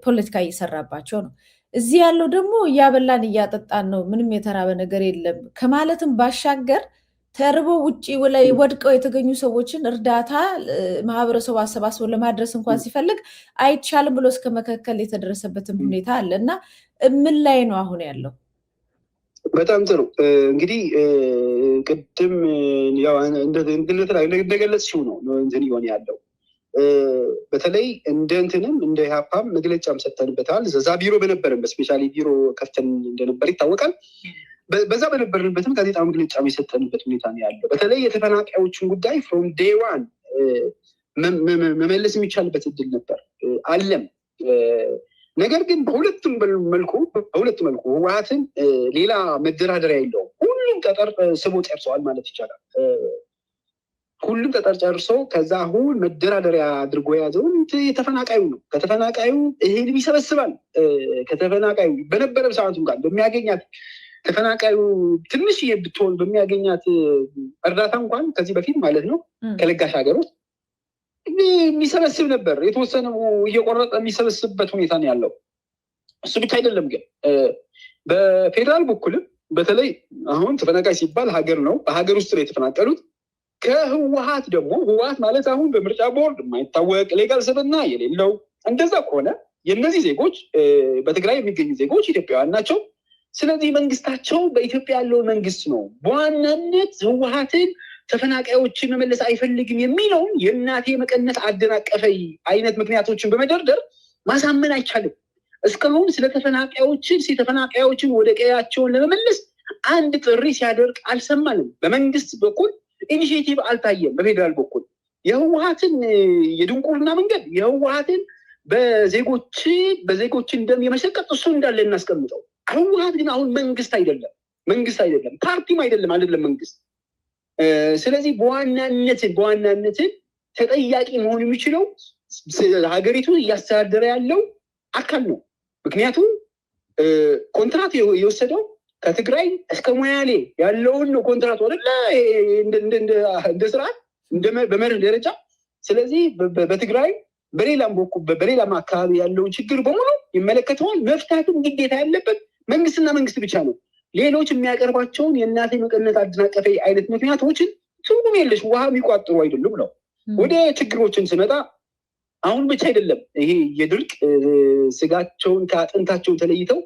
ፖለቲካ እየሰራባቸው ነው። እዚህ ያለው ደግሞ እያበላን እያጠጣን ነው፣ ምንም የተራበ ነገር የለም ከማለትም ባሻገር ተርበው ውጭ ላይ ወድቀው የተገኙ ሰዎችን እርዳታ ማህበረሰቡ አሰባስቦ ለማድረስ እንኳን ሲፈልግ አይቻልም ብሎ እስከ መከልከል የተደረሰበትም ሁኔታ አለ እና ምን ላይ ነው አሁን ያለው? በጣም ጥሩ እንግዲህ ቅድም እንደገለጽሽው ነው እንትን ይሆን ያለው በተለይ እንደ ኢህአፓም መግለጫም ሰጥተንበታል። እዛ ቢሮ በነበረን በስፔሻሊ ቢሮ ከፍተን እንደነበር ይታወቃል። በዛ በነበርንበትም ጋዜጣ መግለጫ የሰጠንበት ሁኔታ ነው ያለው። በተለይ የተፈናቃዮችን ጉዳይ ፍሮም ዴይ ዋን መመለስ የሚቻልበት እድል ነበር አለም። ነገር ግን በሁለቱም መልኩ ህወሓትን ሌላ መደራደሪያ የለውም። ሁሉም ጠጠር ስቦ ጨርሰዋል ማለት ይቻላል። ሁሉም ጠጠር ጨርሶ ከዛ አሁን መደራደሪያ አድርጎ የያዘውን የተፈናቃዩ ነው። ከተፈናቃዩ እህል ይሰበስባል። ከተፈናቃዩ በነበረ ሰዓቱ ጋር በሚያገኛት ተፈናቃዩ ትንሽ ብትሆን በሚያገኛት እርዳታ እንኳን ከዚህ በፊት ማለት ነው ከለጋሽ ሀገሮች የሚሰበስብ ነበር። የተወሰነው እየቆረጠ የሚሰበስብበት ሁኔታ ነው ያለው። እሱ ብቻ አይደለም ግን በፌዴራል በኩልም በተለይ አሁን ተፈናቃይ ሲባል ሀገር ነው፣ በሀገር ውስጥ ነው የተፈናቀሉት። ከህወሓት ደግሞ ህወሓት ማለት አሁን በምርጫ ቦርድ የማይታወቅ ሌጋል ስብዕና የሌለው እንደዛ ከሆነ የእነዚህ ዜጎች በትግራይ የሚገኙ ዜጎች ኢትዮጵያውያን ናቸው። ስለዚህ መንግስታቸው በኢትዮጵያ ያለው መንግስት ነው በዋናነት ህወሓትን ተፈናቃዮችን መመለስ አይፈልግም የሚለውን የእናቴ መቀነት አደናቀፈኝ አይነት ምክንያቶችን በመደርደር ማሳመን አይቻልም። እስካሁን ስለ ተፈናቃዮችን ወደ ቀያቸውን ለመመለስ አንድ ጥሪ ሲያደርግ አልሰማንም። በመንግስት በኩል ኢኒሽቲቭ አልታየም። በፌዴራል በኩል የህወሓትን የድንቁርና መንገድ የህወሓትን በዜጎችን ደም የመሸቀጥ እሱ እንዳለ እናስቀምጠው። ህወሓት ግን አሁን መንግስት አይደለም፣ ፓርቲም አይደለም መንግስት። ስለዚህ በዋናነትን ተጠያቂ መሆን የሚችለው ሀገሪቱን እያስተዳደረ ያለው አካል ነው። ምክንያቱም ኮንትራት የወሰደው ከትግራይ እስከ ሞያሌ ያለውን ነው ኮንትራት ወደላ እንደ ስርዓት በመርህ ደረጃ። ስለዚህ በትግራይ በሌላም አካባቢ ያለውን ችግር በሙሉ ይመለከተዋል። መፍታትም ግዴታ ያለበት መንግስትና መንግስት ብቻ ነው። ሌሎች የሚያቀርባቸውን የእናቴ መቀነት አደናቀፈ አይነት ምክንያቶችን ትርጉም የለሽ ውሃ የሚቋጥሩ አይደሉም ነው። ወደ ችግሮችን ስመጣ አሁን ብቻ አይደለም ይሄ የድርቅ ስጋቸውን ከአጥንታቸው ተለይተው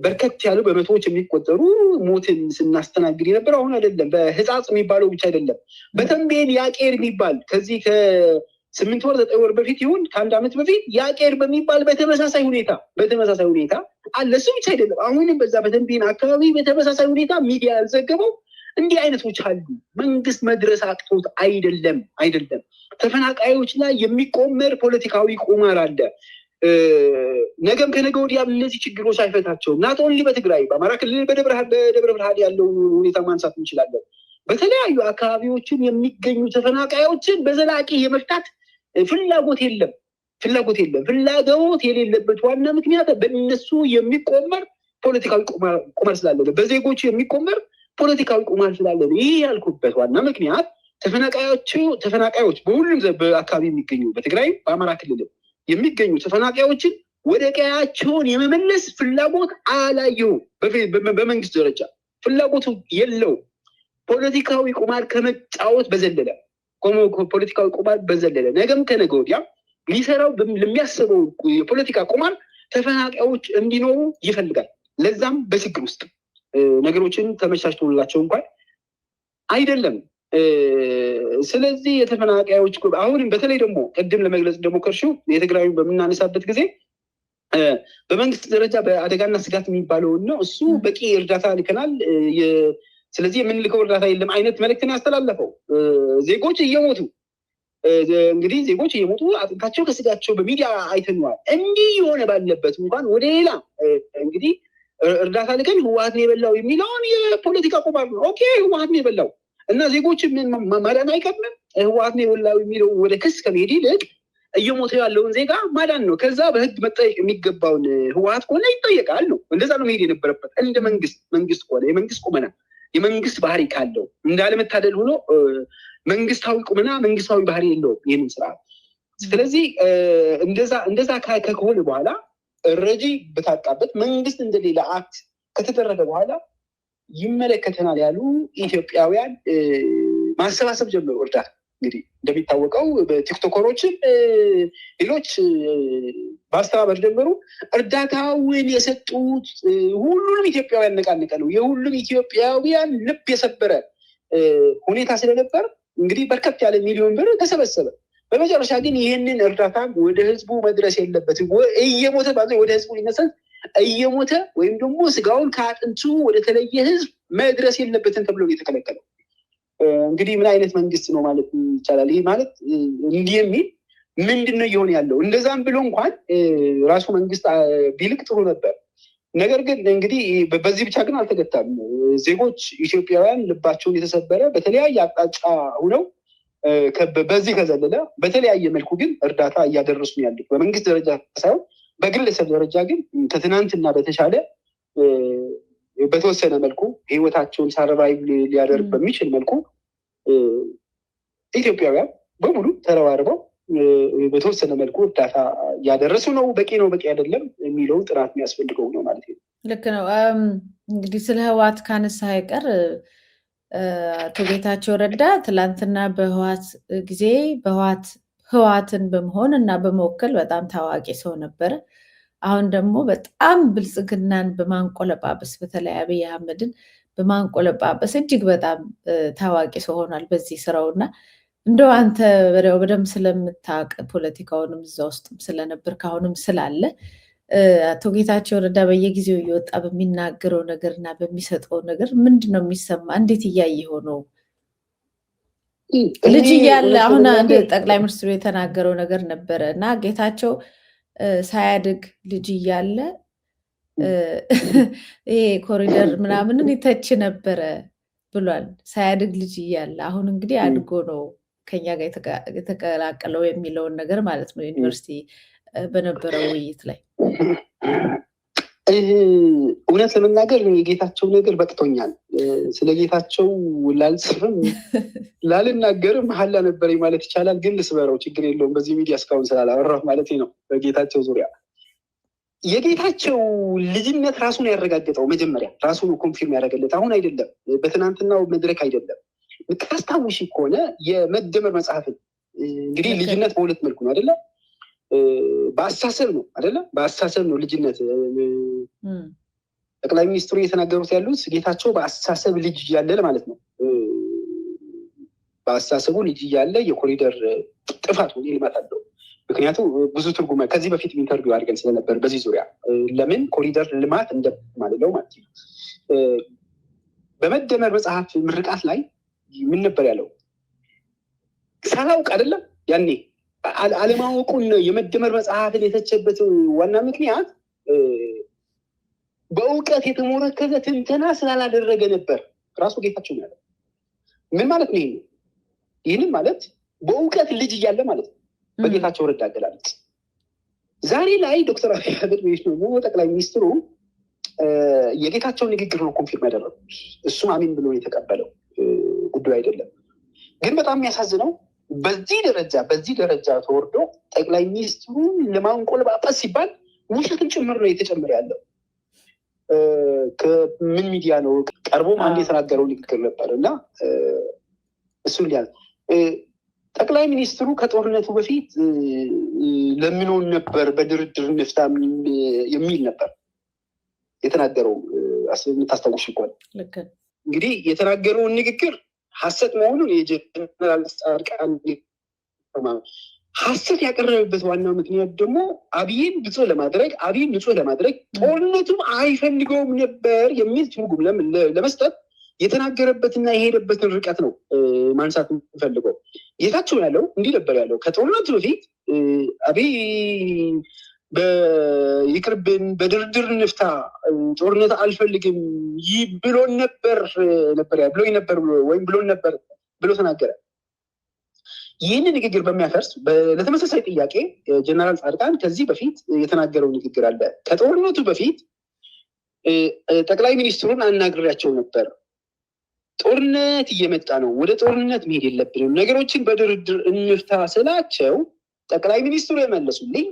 በርከት ያሉ በመቶዎች የሚቆጠሩ ሞትን ስናስተናግድ የነበር አሁን አይደለም። በህጻጽ የሚባለው ብቻ አይደለም። በተንቤን ያቄር የሚባል ከዚህ ከ8 ወር 9 ወር በፊት ይሁን ከ1 ዓመት በፊት ያቄር በሚባል በተመሳሳይ ሁኔታ አለ። እሱ ብቻ አይደለም። አሁንም በዛ በተንቤን አካባቢ በተመሳሳይ ሁኔታ ሚዲያ ያልዘገበው እንዲህ አይነቶች አሉ። መንግስት መድረስ አቅቶት አይደለም። ተፈናቃዮች ላይ የሚቆመር ፖለቲካዊ ቁማር አለ። ነገም ከነገ ወዲያም እነዚህ ችግሮች አይፈታቸውም። ናት ኦንሊ በትግራይ በአማራ ክልል በደብረ ብርሃን ያለውን ሁኔታ ማንሳት እንችላለን። በተለያዩ አካባቢዎችን የሚገኙ ተፈናቃዮችን በዘላቂ የመፍታት ፍላጎት የለም። ፍላጎት የሌለበት ዋና ምክንያት በእነሱ የሚቆመር ፖለቲካዊ ቁማር ስላለ ነው። በዜጎች የሚቆመር ፖለቲካዊ ቁማር ስላለ ነው። ይህ ያልኩበት ዋና ምክንያት ተፈናቃዮች በሁሉም በአካባቢ የሚገኙ በትግራይ በአማራ ክልል የሚገኙ ተፈናቃዮችን ወደ ቀያቸውን የመመለስ ፍላጎት አላየሁም። በመንግስት ደረጃ ፍላጎቱ የለው። ፖለቲካዊ ቁማር ከመጫወት በዘለለ ነገም ከነገ ወዲያ ሊሰራው ለሚያስበው የፖለቲካ ቁማር ተፈናቃዮች እንዲኖሩ ይፈልጋል። ለዛም በችግር ውስጥ ነገሮችን ተመቻችቶላቸው እንኳን አይደለም። ስለዚህ የተፈናቃዮች አሁንም በተለይ ደግሞ ቅድም ለመግለጽ እንደሞከርሽው የትግራዩን በምናነሳበት ጊዜ በመንግስት ደረጃ በአደጋና ስጋት የሚባለውን ነው። እሱ በቂ እርዳታ ልከናል፣ ስለዚህ የምንልከው እርዳታ የለም አይነት መልዕክትን ያስተላለፈው። ዜጎች እየሞቱ እንግዲህ ዜጎች እየሞቱ አጥንታቸው ከስጋቸው በሚዲያ አይተነዋል። እንዲህ የሆነ ባለበት እንኳን ወደ ሌላ እንግዲህ እርዳታ ልከን ህወሓት ነው የበላው የሚለውን የፖለቲካ ቁማር ነው። ኦኬ ህወሓት ነው የበላው እና ዜጎች ማዳን አይቀርም። ህወሓት ነው የበላው የሚለው ወደ ክስ ከመሄድ ይልቅ እየሞተ ያለውን ዜጋ ማዳን ነው። ከዛ በህግ መጠየቅ የሚገባውን ህወሓት ከሆነ ይጠየቃል ነው። እንደዛ ነው መሄድ የነበረበት። እንደ መንግስት ከሆነ የመንግስት ቁመና የመንግስት ባህሪ ካለው እንዳለመታደል ሆኖ መንግስታዊ ቁመና መንግስታዊ ባህሪ የለውም ይህንን ስርዓት። ስለዚህ እንደዛ ከሆነ በኋላ ረጂ በታጣበት መንግስት እንደሌላ አክት ከተደረገ በኋላ ይመለከተናል ያሉ ኢትዮጵያውያን ማሰባሰብ ጀመሩ እርዳታ። እንግዲህ እንደሚታወቀው በቲክቶከሮችም ሌሎች ማስተባበር ጀመሩ። እርዳታውን የሰጡት ሁሉንም ኢትዮጵያውያን ነቃነቀ ነው። የሁሉም ኢትዮጵያውያን ልብ የሰበረ ሁኔታ ስለነበር እንግዲህ በርከት ያለ ሚሊዮን ብር ተሰበሰበ። በመጨረሻ ግን ይህንን እርዳታ ወደ ህዝቡ መድረስ የለበትም፣ እየሞተ ወደ ህዝቡ ሊነሳት እየሞተ ወይም ደግሞ ስጋውን ከአጥንቱ ወደ ተለየ ህዝብ መድረስ የለበትም ተብሎ የተከለከለው። እንግዲህ ምን አይነት መንግስት ነው ማለት ይቻላል? ይህ ማለት እንዲህ የሚል ምንድን ነው እየሆነ ያለው? እንደዛም ብሎ እንኳን ራሱ መንግስት ቢልቅ ጥሩ ነበር። ነገር ግን እንግዲህ በዚህ ብቻ ግን አልተገታም። ዜጎች ኢትዮጵያውያን ልባቸውን የተሰበረ በተለያየ አቅጣጫ ሁነው በዚህ ከዘለለ በተለያየ መልኩ ግን እርዳታ እያደረሱ ያሉት በመንግስት ደረጃ ሳይሆን በግለሰብ ደረጃ ግን ከትናንትና በተሻለ በተወሰነ መልኩ ህይወታቸውን ሳርቫይቭ ሊያደርግ በሚችል መልኩ ኢትዮጵያውያን በሙሉ ተረባርበው በተወሰነ መልኩ እርዳታ እያደረሱ ነው። በቂ ነው በቂ አይደለም የሚለው ጥናት የሚያስፈልገው ነው ማለት ነው። ልክ ነው። እንግዲህ ስለ ህወሓት ካነሳ አይቀር አቶ ጌታቸው ረዳ ትላንትና በህወሓት ጊዜ ህወሓትን በመሆን እና በመወከል በጣም ታዋቂ ሰው ነበረ። አሁን ደግሞ በጣም ብልጽግናን በማንቆለጳጰስ በተለይ አብይ አህመድን በማንቆለጳጰስ እጅግ በጣም ታዋቂ ሰው ሆኗል በዚህ ስራውና እንደው አንተ በደንብ ስለምታውቅ ፖለቲካውንም እዛ ውስጥም ስለነበር ካሁንም ስላለ አቶ ጌታቸው ረዳ በየጊዜው እየወጣ በሚናገረው ነገር እና በሚሰጠው ነገር ምንድን ነው የሚሰማ? እንዴት እያየኸው ነው? ልጅ እያለ አሁን አንድ ጠቅላይ ሚኒስትሩ የተናገረው ነገር ነበረ እና ጌታቸው ሳያድግ ልጅ እያለ ይሄ ኮሪደር ምናምንን ይተች ነበረ ብሏል። ሳያድግ ልጅ እያለ አሁን እንግዲህ አድጎ ነው ከኛ ጋር የተቀላቀለው የሚለውን ነገር ማለት ነው ዩኒቨርሲቲ በነበረው ውይይት ላይ። እውነት ለመናገር የጌታቸው ነገር በቅቶኛል። ስለ ጌታቸው ላልጽፍም ላልናገርም መሀላ ነበረኝ ማለት ይቻላል። ግን ልስበረው ችግር የለውም በዚህ ሚዲያ እስካሁን ስላላወራሁ ማለት ነው። በጌታቸው ዙሪያ የጌታቸው ልጅነት ራሱን ያረጋገጠው መጀመሪያ ራሱን ኮንፊርም ያደረገለት አሁን አይደለም፣ በትናንትናው መድረክ አይደለም። ታስታውሺ ከሆነ የመደመር መጽሐፍን እንግዲህ ልጅነት በሁለት መልኩ ነው አይደለም፣ በአስተሳሰብ ነው አይደለም፣ በአስተሳሰብ ነው ልጅነት። ጠቅላይ ሚኒስትሩ እየተናገሩት ያሉት ጌታቸው በአስተሳሰብ ልጅ እያለ ማለት ነው። በአስተሳሰቡ ልጅ እያለ የኮሪደር ጥፋት ሆኖ ልማት አለው። ምክንያቱም ብዙ ትርጉም ከዚህ በፊት ኢንተርቪው አድርገን ስለነበር በዚህ ዙሪያ ለምን ኮሪደር ልማት እንደማልለው ማለት ነው። በመደመር መጽሐፍ ምርቃት ላይ ምን ነበር ያለው? ሳላውቅ አይደለም ያኔ አለማወቁን የመደመር መጽሐፍን የተቸበት ዋና ምክንያት በእውቀት የተሞረከዘ ትንተና ስላላደረገ ነበር። ራሱ ጌታቸው ነው ያለው። ምን ማለት ነው? ይህንን ማለት በእውቀት ልጅ እያለ ማለት ነው በጌታቸው ረዳ አገላለጽ። ዛሬ ላይ ዶክተር አብይ አህመድ ነው ጠቅላይ ሚኒስትሩ የጌታቸውን ንግግር ነው ኮንፊርም ያደረጉት። እሱም አሚን ብሎ የተቀበለው ጉዳዩ አይደለም። ግን በጣም የሚያሳዝነው በዚህ ደረጃ ተወርዶ ጠቅላይ ሚኒስትሩን ለማንቆለጳጰስ ሲባል ውሸትን ጭምር ነው የተጨመረ ያለው። ከምን ሚዲያ ነው ቀርቦም አንድ የተናገረው ንግግር ነበር እና እሱን ሊያዝ ጠቅላይ ሚኒስትሩ ከጦርነቱ በፊት ለምኖን ነበር በድርድር እንፍታ የሚል ነበር የተናገረው። የምታስታውሽ እንኳን እንግዲህ የተናገረውን ንግግር ሀሰት መሆኑን የጀነራል ጻድቃን ሀሰት ያቀረበበት ዋናው ምክንያት ደግሞ አብይን ንጹህ ለማድረግ ጦርነቱም አይፈልገውም ነበር የሚል ትርጉም ለመስጠት የተናገረበትና የሄደበትን ርቀት ነው ማንሳት የምፈልገው። ጌታቸው ያለው እንዲህ ነበር ያለው ከጦርነቱ በፊት አብይ ይቅርብን በድርድር እንፍታ ጦርነት አልፈልግም ብሎን ነበር ብሎ ተናገረ። ይህንን ንግግር በሚያፈርስ ለተመሳሳይ ጥያቄ ጀነራል ጻድቃን ከዚህ በፊት የተናገረው ንግግር አለ። ከጦርነቱ በፊት ጠቅላይ ሚኒስትሩን አናግሬያቸው ነበር። ጦርነት እየመጣ ነው፣ ወደ ጦርነት መሄድ የለብንም፣ ነገሮችን በድርድር እንፍታ ስላቸው ጠቅላይ ሚኒስትሩ የመለሱልኝ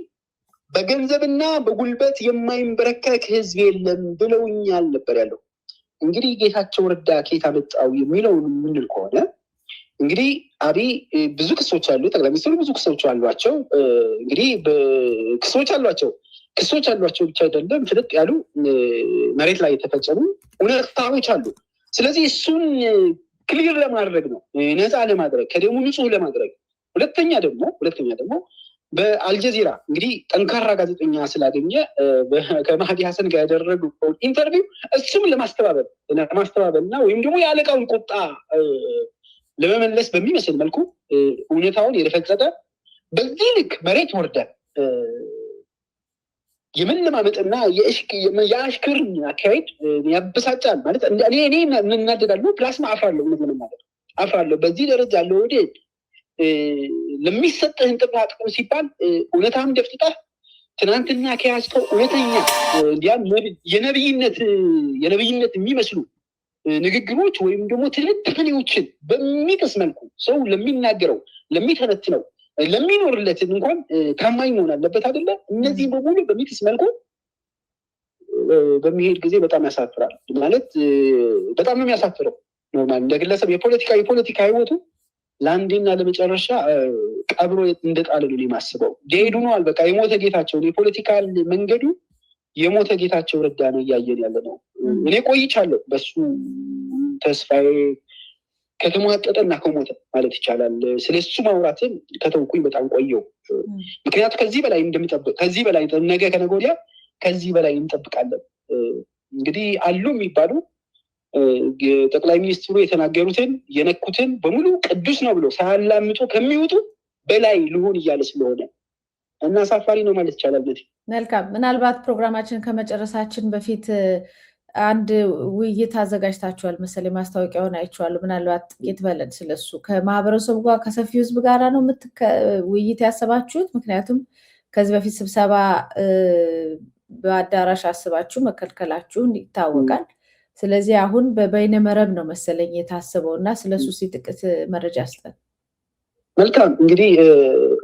በገንዘብና በጉልበት የማይንበረከክ ህዝብ የለም ብለውኛል ነበር ያለው። እንግዲህ ጌታቸው ረዳ ከየት አመጣው የሚለውን የምንል ከሆነ እንግዲህ አብይ ብዙ ክሶች አሉ፣ ጠቅላይ ሚኒስትሩ ብዙ ክሶች አሏቸው። እንግዲህ ክሶች አሏቸው ብቻ አይደለም፣ ፍጥጥ ያሉ መሬት ላይ የተፈጸሙ እውነታዎች አሉ። ስለዚህ እሱን ክሊር ለማድረግ ነው፣ ነፃ ለማድረግ ከደሙ ንጹህ ለማድረግ። ሁለተኛ ደግሞ በአልጀዚራ እንግዲህ ጠንካራ ጋዜጠኛ ስላገኘ ከማህዲ ሀሰን ጋር ያደረገው ኢንተርቪው እሱም ለማስተባበል እና ወይም ደግሞ የአለቃውን ቁጣ ለመመለስ በሚመስል መልኩ እውነታውን የደፈጸጠ በዚህ ልክ መሬት ወርደ የመለማመጥና የአሽክር አካሄድ ያበሳጫል። ማለት እኔ እናደዳለሁ፣ ፕላስማ አፍራለሁ። እውነት ለመናገር አፍራለሁ። በዚህ ደረጃ ለወዴት ለሚሰጥህን ጥቅም ሲባል እውነታም ደፍጥጠህ ትናንትና ከያዝከው እውነተኛ እንዲያም የነብይነት የሚመስሉ ንግግሮች ወይም ደግሞ ትንታኔዎችን በሚጥስ መልኩ ሰው ለሚናገረው ለሚተነትነው ለሚኖርለትን እንኳን ታማኝ መሆን አለበት አይደለ? እነዚህም በሙሉ በሚጥስ መልኩ በሚሄድ ጊዜ በጣም ያሳፍራል። ማለት በጣም ነው የሚያሳፍረው። ኖርማል እንደ ግለሰብ የፖለቲካ ህይወቱ ለአንዴና ለመጨረሻ ቀብሮ እንደጣለ ነው የማስበው። ሊሄዱ ነዋል። በቃ የሞተ ጌታቸው የፖለቲካል መንገዱ የሞተ ጌታቸው ረዳ ነው እያየን ያለ ነው። እኔ ቆይቻለሁ በሱ ተስፋዬ ከተሟጠጠና ከሞተ ማለት ይቻላል። ስለሱ ማውራትን ከተውኩኝ በጣም ቆየው። ምክንያቱ ከዚህ በላይ እንደምጠብቅ ከዚህ በላይ ነገ ከነገ ወዲያ ከዚህ በላይ እንጠብቃለን። እንግዲህ አሉ የሚባሉ ጠቅላይ ሚኒስትሩ የተናገሩትን የነኩትን በሙሉ ቅዱስ ነው ብሎ ሳያላምጡ ከሚወጡ በላይ ልሆን እያለ ስለሆነ እና አሳፋሪ ነው ማለት ይቻላል። መልካም። ምናልባት ፕሮግራማችን ከመጨረሳችን በፊት አንድ ውይይት አዘጋጅታችኋል መሰለኝ፣ ማስታወቂያውን አይቼዋለሁ። ምናልባት ጥቂት በለን ስለሱ። ከማህበረሰቡ ጋር ከሰፊው ህዝብ ጋር ነው ውይይት ያሰባችሁት? ምክንያቱም ከዚህ በፊት ስብሰባ በአዳራሽ አስባችሁ መከልከላችሁ ይታወቃል። ስለዚህ አሁን በበይነመረብ ነው መሰለኝ የታሰበው እና ስለሱ ጥቂት መረጃ ስጠን። መልካም። እንግዲህ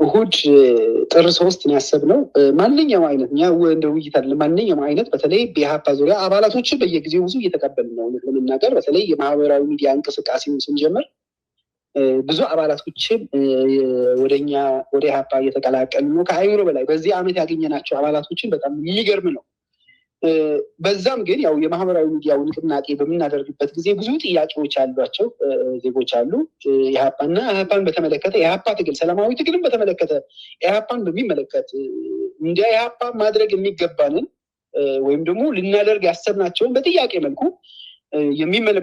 እሁድ ጥር 3 ነው ያሰብነው። ማንኛውም አይነት እንደ ውይይት አለ። ማንኛውም አይነት በተለይ በኢሃፓ ዙሪያ አባላቶችን በየጊዜው ብዙ እየተቀበልን ነው ለመናገር። በተለይ የማህበራዊ ሚዲያ እንቅስቃሴውን ስንጀምር ብዙ አባላቶችን ወደ ኢሃፓ እየተቀላቀሉ ነው። ከአይምሮ በላይ በዚህ ዓመት ያገኘናቸው አባላቶችን በጣም የሚገርም ነው። በዛም ግን ያው የማህበራዊ ሚዲያው ንቅናቄ በምናደርግበት ጊዜ ብዙ ጥያቄዎች ያሏቸው ዜጎች አሉ። ኢሃፓና ኢሃፓን በተመለከተ የኢሃፓ ትግል ሰላማዊ ትግልን በተመለከተ ኢሃፓን በሚመለከት እንደ ኢሃፓ ማድረግ የሚገባንን ወይም ደግሞ ልናደርግ ያሰብናቸውን በጥያቄ መልኩ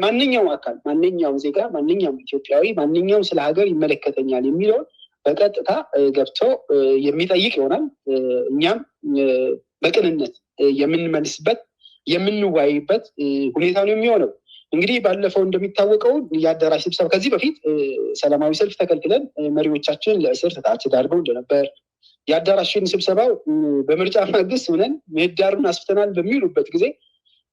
ማንኛውም አካል፣ ማንኛውም ዜጋ፣ ማንኛውም ኢትዮጵያዊ፣ ማንኛውም ስለ ሀገር ይመለከተኛል የሚለውን በቀጥታ ገብቶ የሚጠይቅ ይሆናል። እኛም በቅንነት የምንመልስበት የምንወያይበት ሁኔታ ነው የሚሆነው። እንግዲህ ባለፈው እንደሚታወቀው የአዳራሽ ስብሰባ ከዚህ በፊት ሰላማዊ ሰልፍ ተከልክለን መሪዎቻችን ለእስር ተዳርገው እንደነበር የአዳራሽን ስብሰባው በምርጫ ማግስት ሆነን ምህዳሩን አስፍተናል በሚሉበት ጊዜ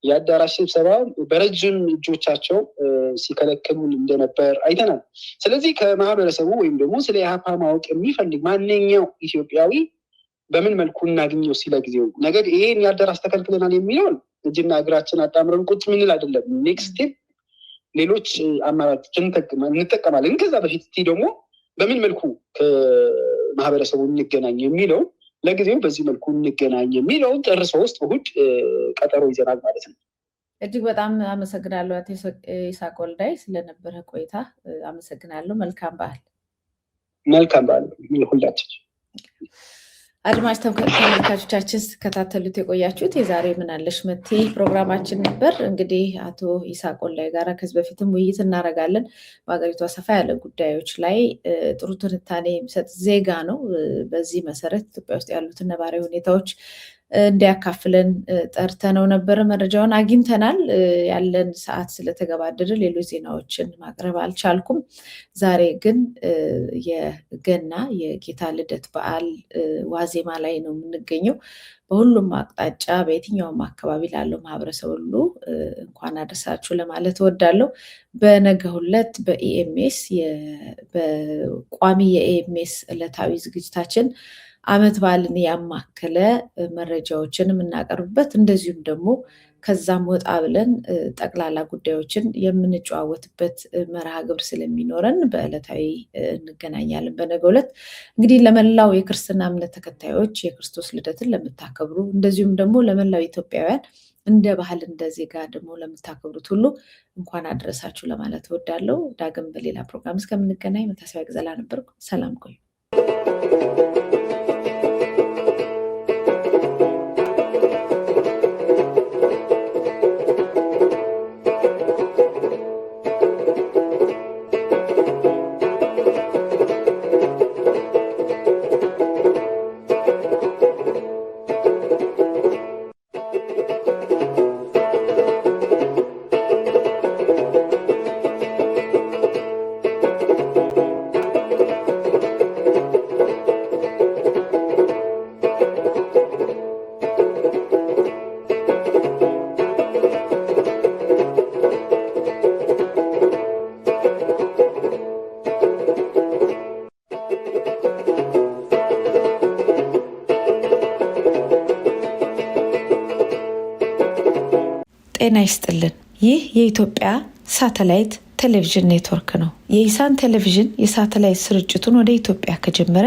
የአዳራሽ ስብሰባው በረጅም እጆቻቸው ሲከለክሉን እንደነበር አይተናል። ስለዚህ ከማህበረሰቡ ወይም ደግሞ ስለ ኢሃፓ ማወቅ የሚፈልግ ማንኛው ኢትዮጵያዊ በምን መልኩ እናገኘው ሲለ ጊዜው ነገር ይሄን የአዳራሽ ተከልክለናል የሚለውን እጅና እግራችን አጣምረን ቁጭ ምንል አይደለም። ኔክስት ስቴፕ ሌሎች አማራጮችን እንጠቀማለን። ከዛ በፊት ደግሞ በምን መልኩ ከማህበረሰቡ እንገናኝ የሚለው ለጊዜው በዚህ መልኩ እንገናኝ የሚለውን ጥር 3 እሁድ ቀጠሮ ይዘናል ማለት ነው። እጅግ በጣም አመሰግናለሁ አቶ ይስሐቅ ወልዳይ ስለነበረ ቆይታ አመሰግናለሁ። መልካም በዓል። መልካም በዓል ሁላችን። አድማጭ ተመልካቾቻችን ተከታተሉት የቆያችሁት የዛሬ ምን አለሽ መቴ ፕሮግራማችን ነበር። እንግዲህ አቶ ይስሐቅ ወልዳይ ጋር ከዚህ በፊትም ውይይት እናደርጋለን። በሀገሪቷ ሰፋ ያለ ጉዳዮች ላይ ጥሩ ትንታኔ የሚሰጥ ዜጋ ነው። በዚህ መሰረት ኢትዮጵያ ውስጥ ያሉትን ነባራዊ ሁኔታዎች እንዲያካፍለን ጠርተነው ነበር። መረጃውን አግኝተናል። ያለን ሰዓት ስለተገባደደ ሌሎች ዜናዎችን ማቅረብ አልቻልኩም። ዛሬ ግን የገና የጌታ ልደት በዓል ዋዜማ ላይ ነው የምንገኘው። በሁሉም አቅጣጫ በየትኛውም አካባቢ ላለው ማህበረሰብ ሁሉ እንኳን አደረሳችሁ ለማለት እወዳለሁ። በነገው ዕለት በኢኤምኤስ በቋሚ የኢኤምኤስ ዕለታዊ ዝግጅታችን ዓመት በዓልን ያማከለ መረጃዎችን የምናቀርብበት እንደዚሁም ደግሞ ከዛም ወጣ ብለን ጠቅላላ ጉዳዮችን የምንጨዋወትበት መርሃ ግብር ስለሚኖረን በዕለታዊ እንገናኛለን። በነገው ዕለት እንግዲህ ለመላው የክርስትና እምነት ተከታዮች የክርስቶስ ልደትን ለምታከብሩ እንደዚሁም ደግሞ ለመላው ኢትዮጵያውያን እንደ ባህል እንደ ዜጋ ደግሞ ለምታከብሩት ሁሉ እንኳን አደረሳችሁ ለማለት እወዳለሁ። ዳግም በሌላ ፕሮግራም እስከምንገናኝ መታሰቢያ ገዘላ ነበርኩ። ሰላም ቆዩ። ጤና ይስጥልን። ይህ የኢትዮጵያ ሳተላይት ቴሌቪዥን ኔትወርክ ነው። የኢሳን ቴሌቪዥን የሳተላይት ስርጭቱን ወደ ኢትዮጵያ ከጀመረ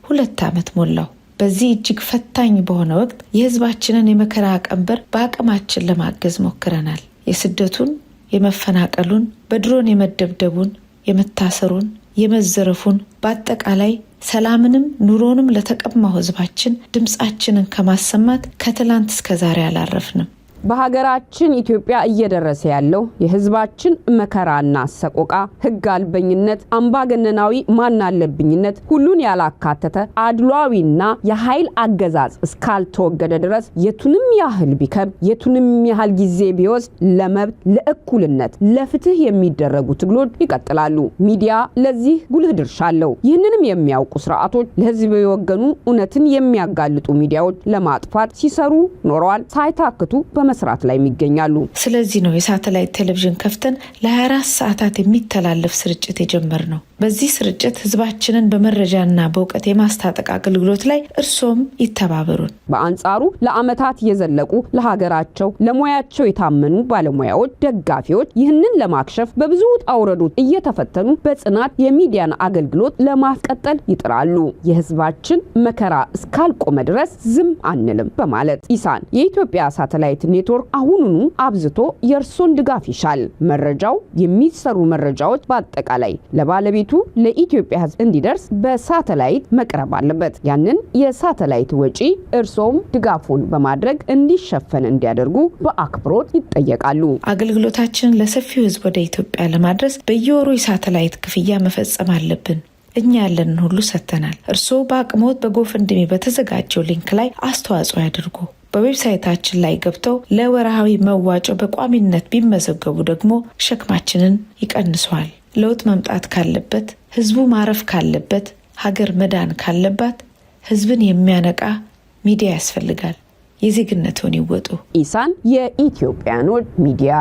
2 ዓመት ሞላው። በዚህ እጅግ ፈታኝ በሆነ ወቅት የሕዝባችንን የመከራ ቀንበር በአቅማችን ለማገዝ ሞክረናል። የስደቱን፣ የመፈናቀሉን፣ በድሮን የመደብደቡን፣ የመታሰሩን፣ የመዘረፉን በአጠቃላይ ሰላምንም ኑሮንም ለተቀማው ሕዝባችን ድምፃችንን ከማሰማት ከትላንት እስከ ዛሬ አላረፍንም። በሀገራችን ኢትዮጵያ እየደረሰ ያለው የህዝባችን መከራና ሰቆቃ፣ ህግ አልበኝነት፣ አምባገነናዊ ማናለብኝነት፣ ሁሉን ያላካተተ አድሏዊና የኃይል አገዛዝ እስካልተወገደ ድረስ የቱንም ያህል ቢከብ የቱንም ያህል ጊዜ ቢወስድ ለመብት፣ ለእኩልነት፣ ለፍትህ የሚደረጉ ትግሎች ይቀጥላሉ። ሚዲያ ለዚህ ጉልህ ድርሻ አለው። ይህንንም የሚያውቁ ስርዓቶች ለህዝብ የወገኑ እውነትን የሚያጋልጡ ሚዲያዎች ለማጥፋት ሲሰሩ ኖረዋል። ሳይታክቱ መስራት ላይ ይገኛሉ። ስለዚህ ነው የሳተላይት ቴሌቪዥን ከፍተን ለ24 ሰዓታት የሚተላለፍ ስርጭት የጀመርነው። በዚህ ስርጭት ህዝባችንን በመረጃና በእውቀት የማስታጠቅ አገልግሎት ላይ እርሶም ይተባበሩን። በአንጻሩ ለዓመታት የዘለቁ ለሀገራቸው ለሙያቸው የታመኑ ባለሙያዎች፣ ደጋፊዎች ይህንን ለማክሸፍ በብዙ ውጣ ውረዶች እየተፈተኑ በጽናት የሚዲያን አገልግሎት ለማስቀጠል ይጥራሉ። የህዝባችን መከራ እስካልቆመ ድረስ ዝም አንልም በማለት ኢሳን የኢትዮጵያ ሳተላይት ኔትወርክ አሁኑኑ አብዝቶ የእርሶን ድጋፍ ይሻል። መረጃው የሚሰሩ መረጃዎች በአጠቃላይ ለባለቤቱ ለኢትዮጵያ ህዝብ እንዲደርስ በሳተላይት መቅረብ አለበት። ያንን የሳተላይት ወጪ እርሶም ድጋፉን በማድረግ እንዲሸፈን እንዲያደርጉ በአክብሮት ይጠየቃሉ። አገልግሎታችንን ለሰፊው ህዝብ ወደ ኢትዮጵያ ለማድረስ በየወሩ የሳተላይት ክፍያ መፈጸም አለብን። እኛ ያለንን ሁሉ ሰጥተናል። እርስዎ በአቅሞት በጎፈንድሚ በተዘጋጀው ሊንክ ላይ አስተዋጽኦ ያድርጉ። በዌብሳይታችን ላይ ገብተው ለወርሃዊ መዋጮ በቋሚነት ቢመዘገቡ ደግሞ ሸክማችንን ይቀንሰዋል። ለውጥ መምጣት ካለበት፣ ህዝቡ ማረፍ ካለበት፣ ሀገር መዳን ካለባት ህዝብን የሚያነቃ ሚዲያ ያስፈልጋል። የዜግነትን ይወጡ። ኢሳን የኢትዮጵያኖች ሚዲያ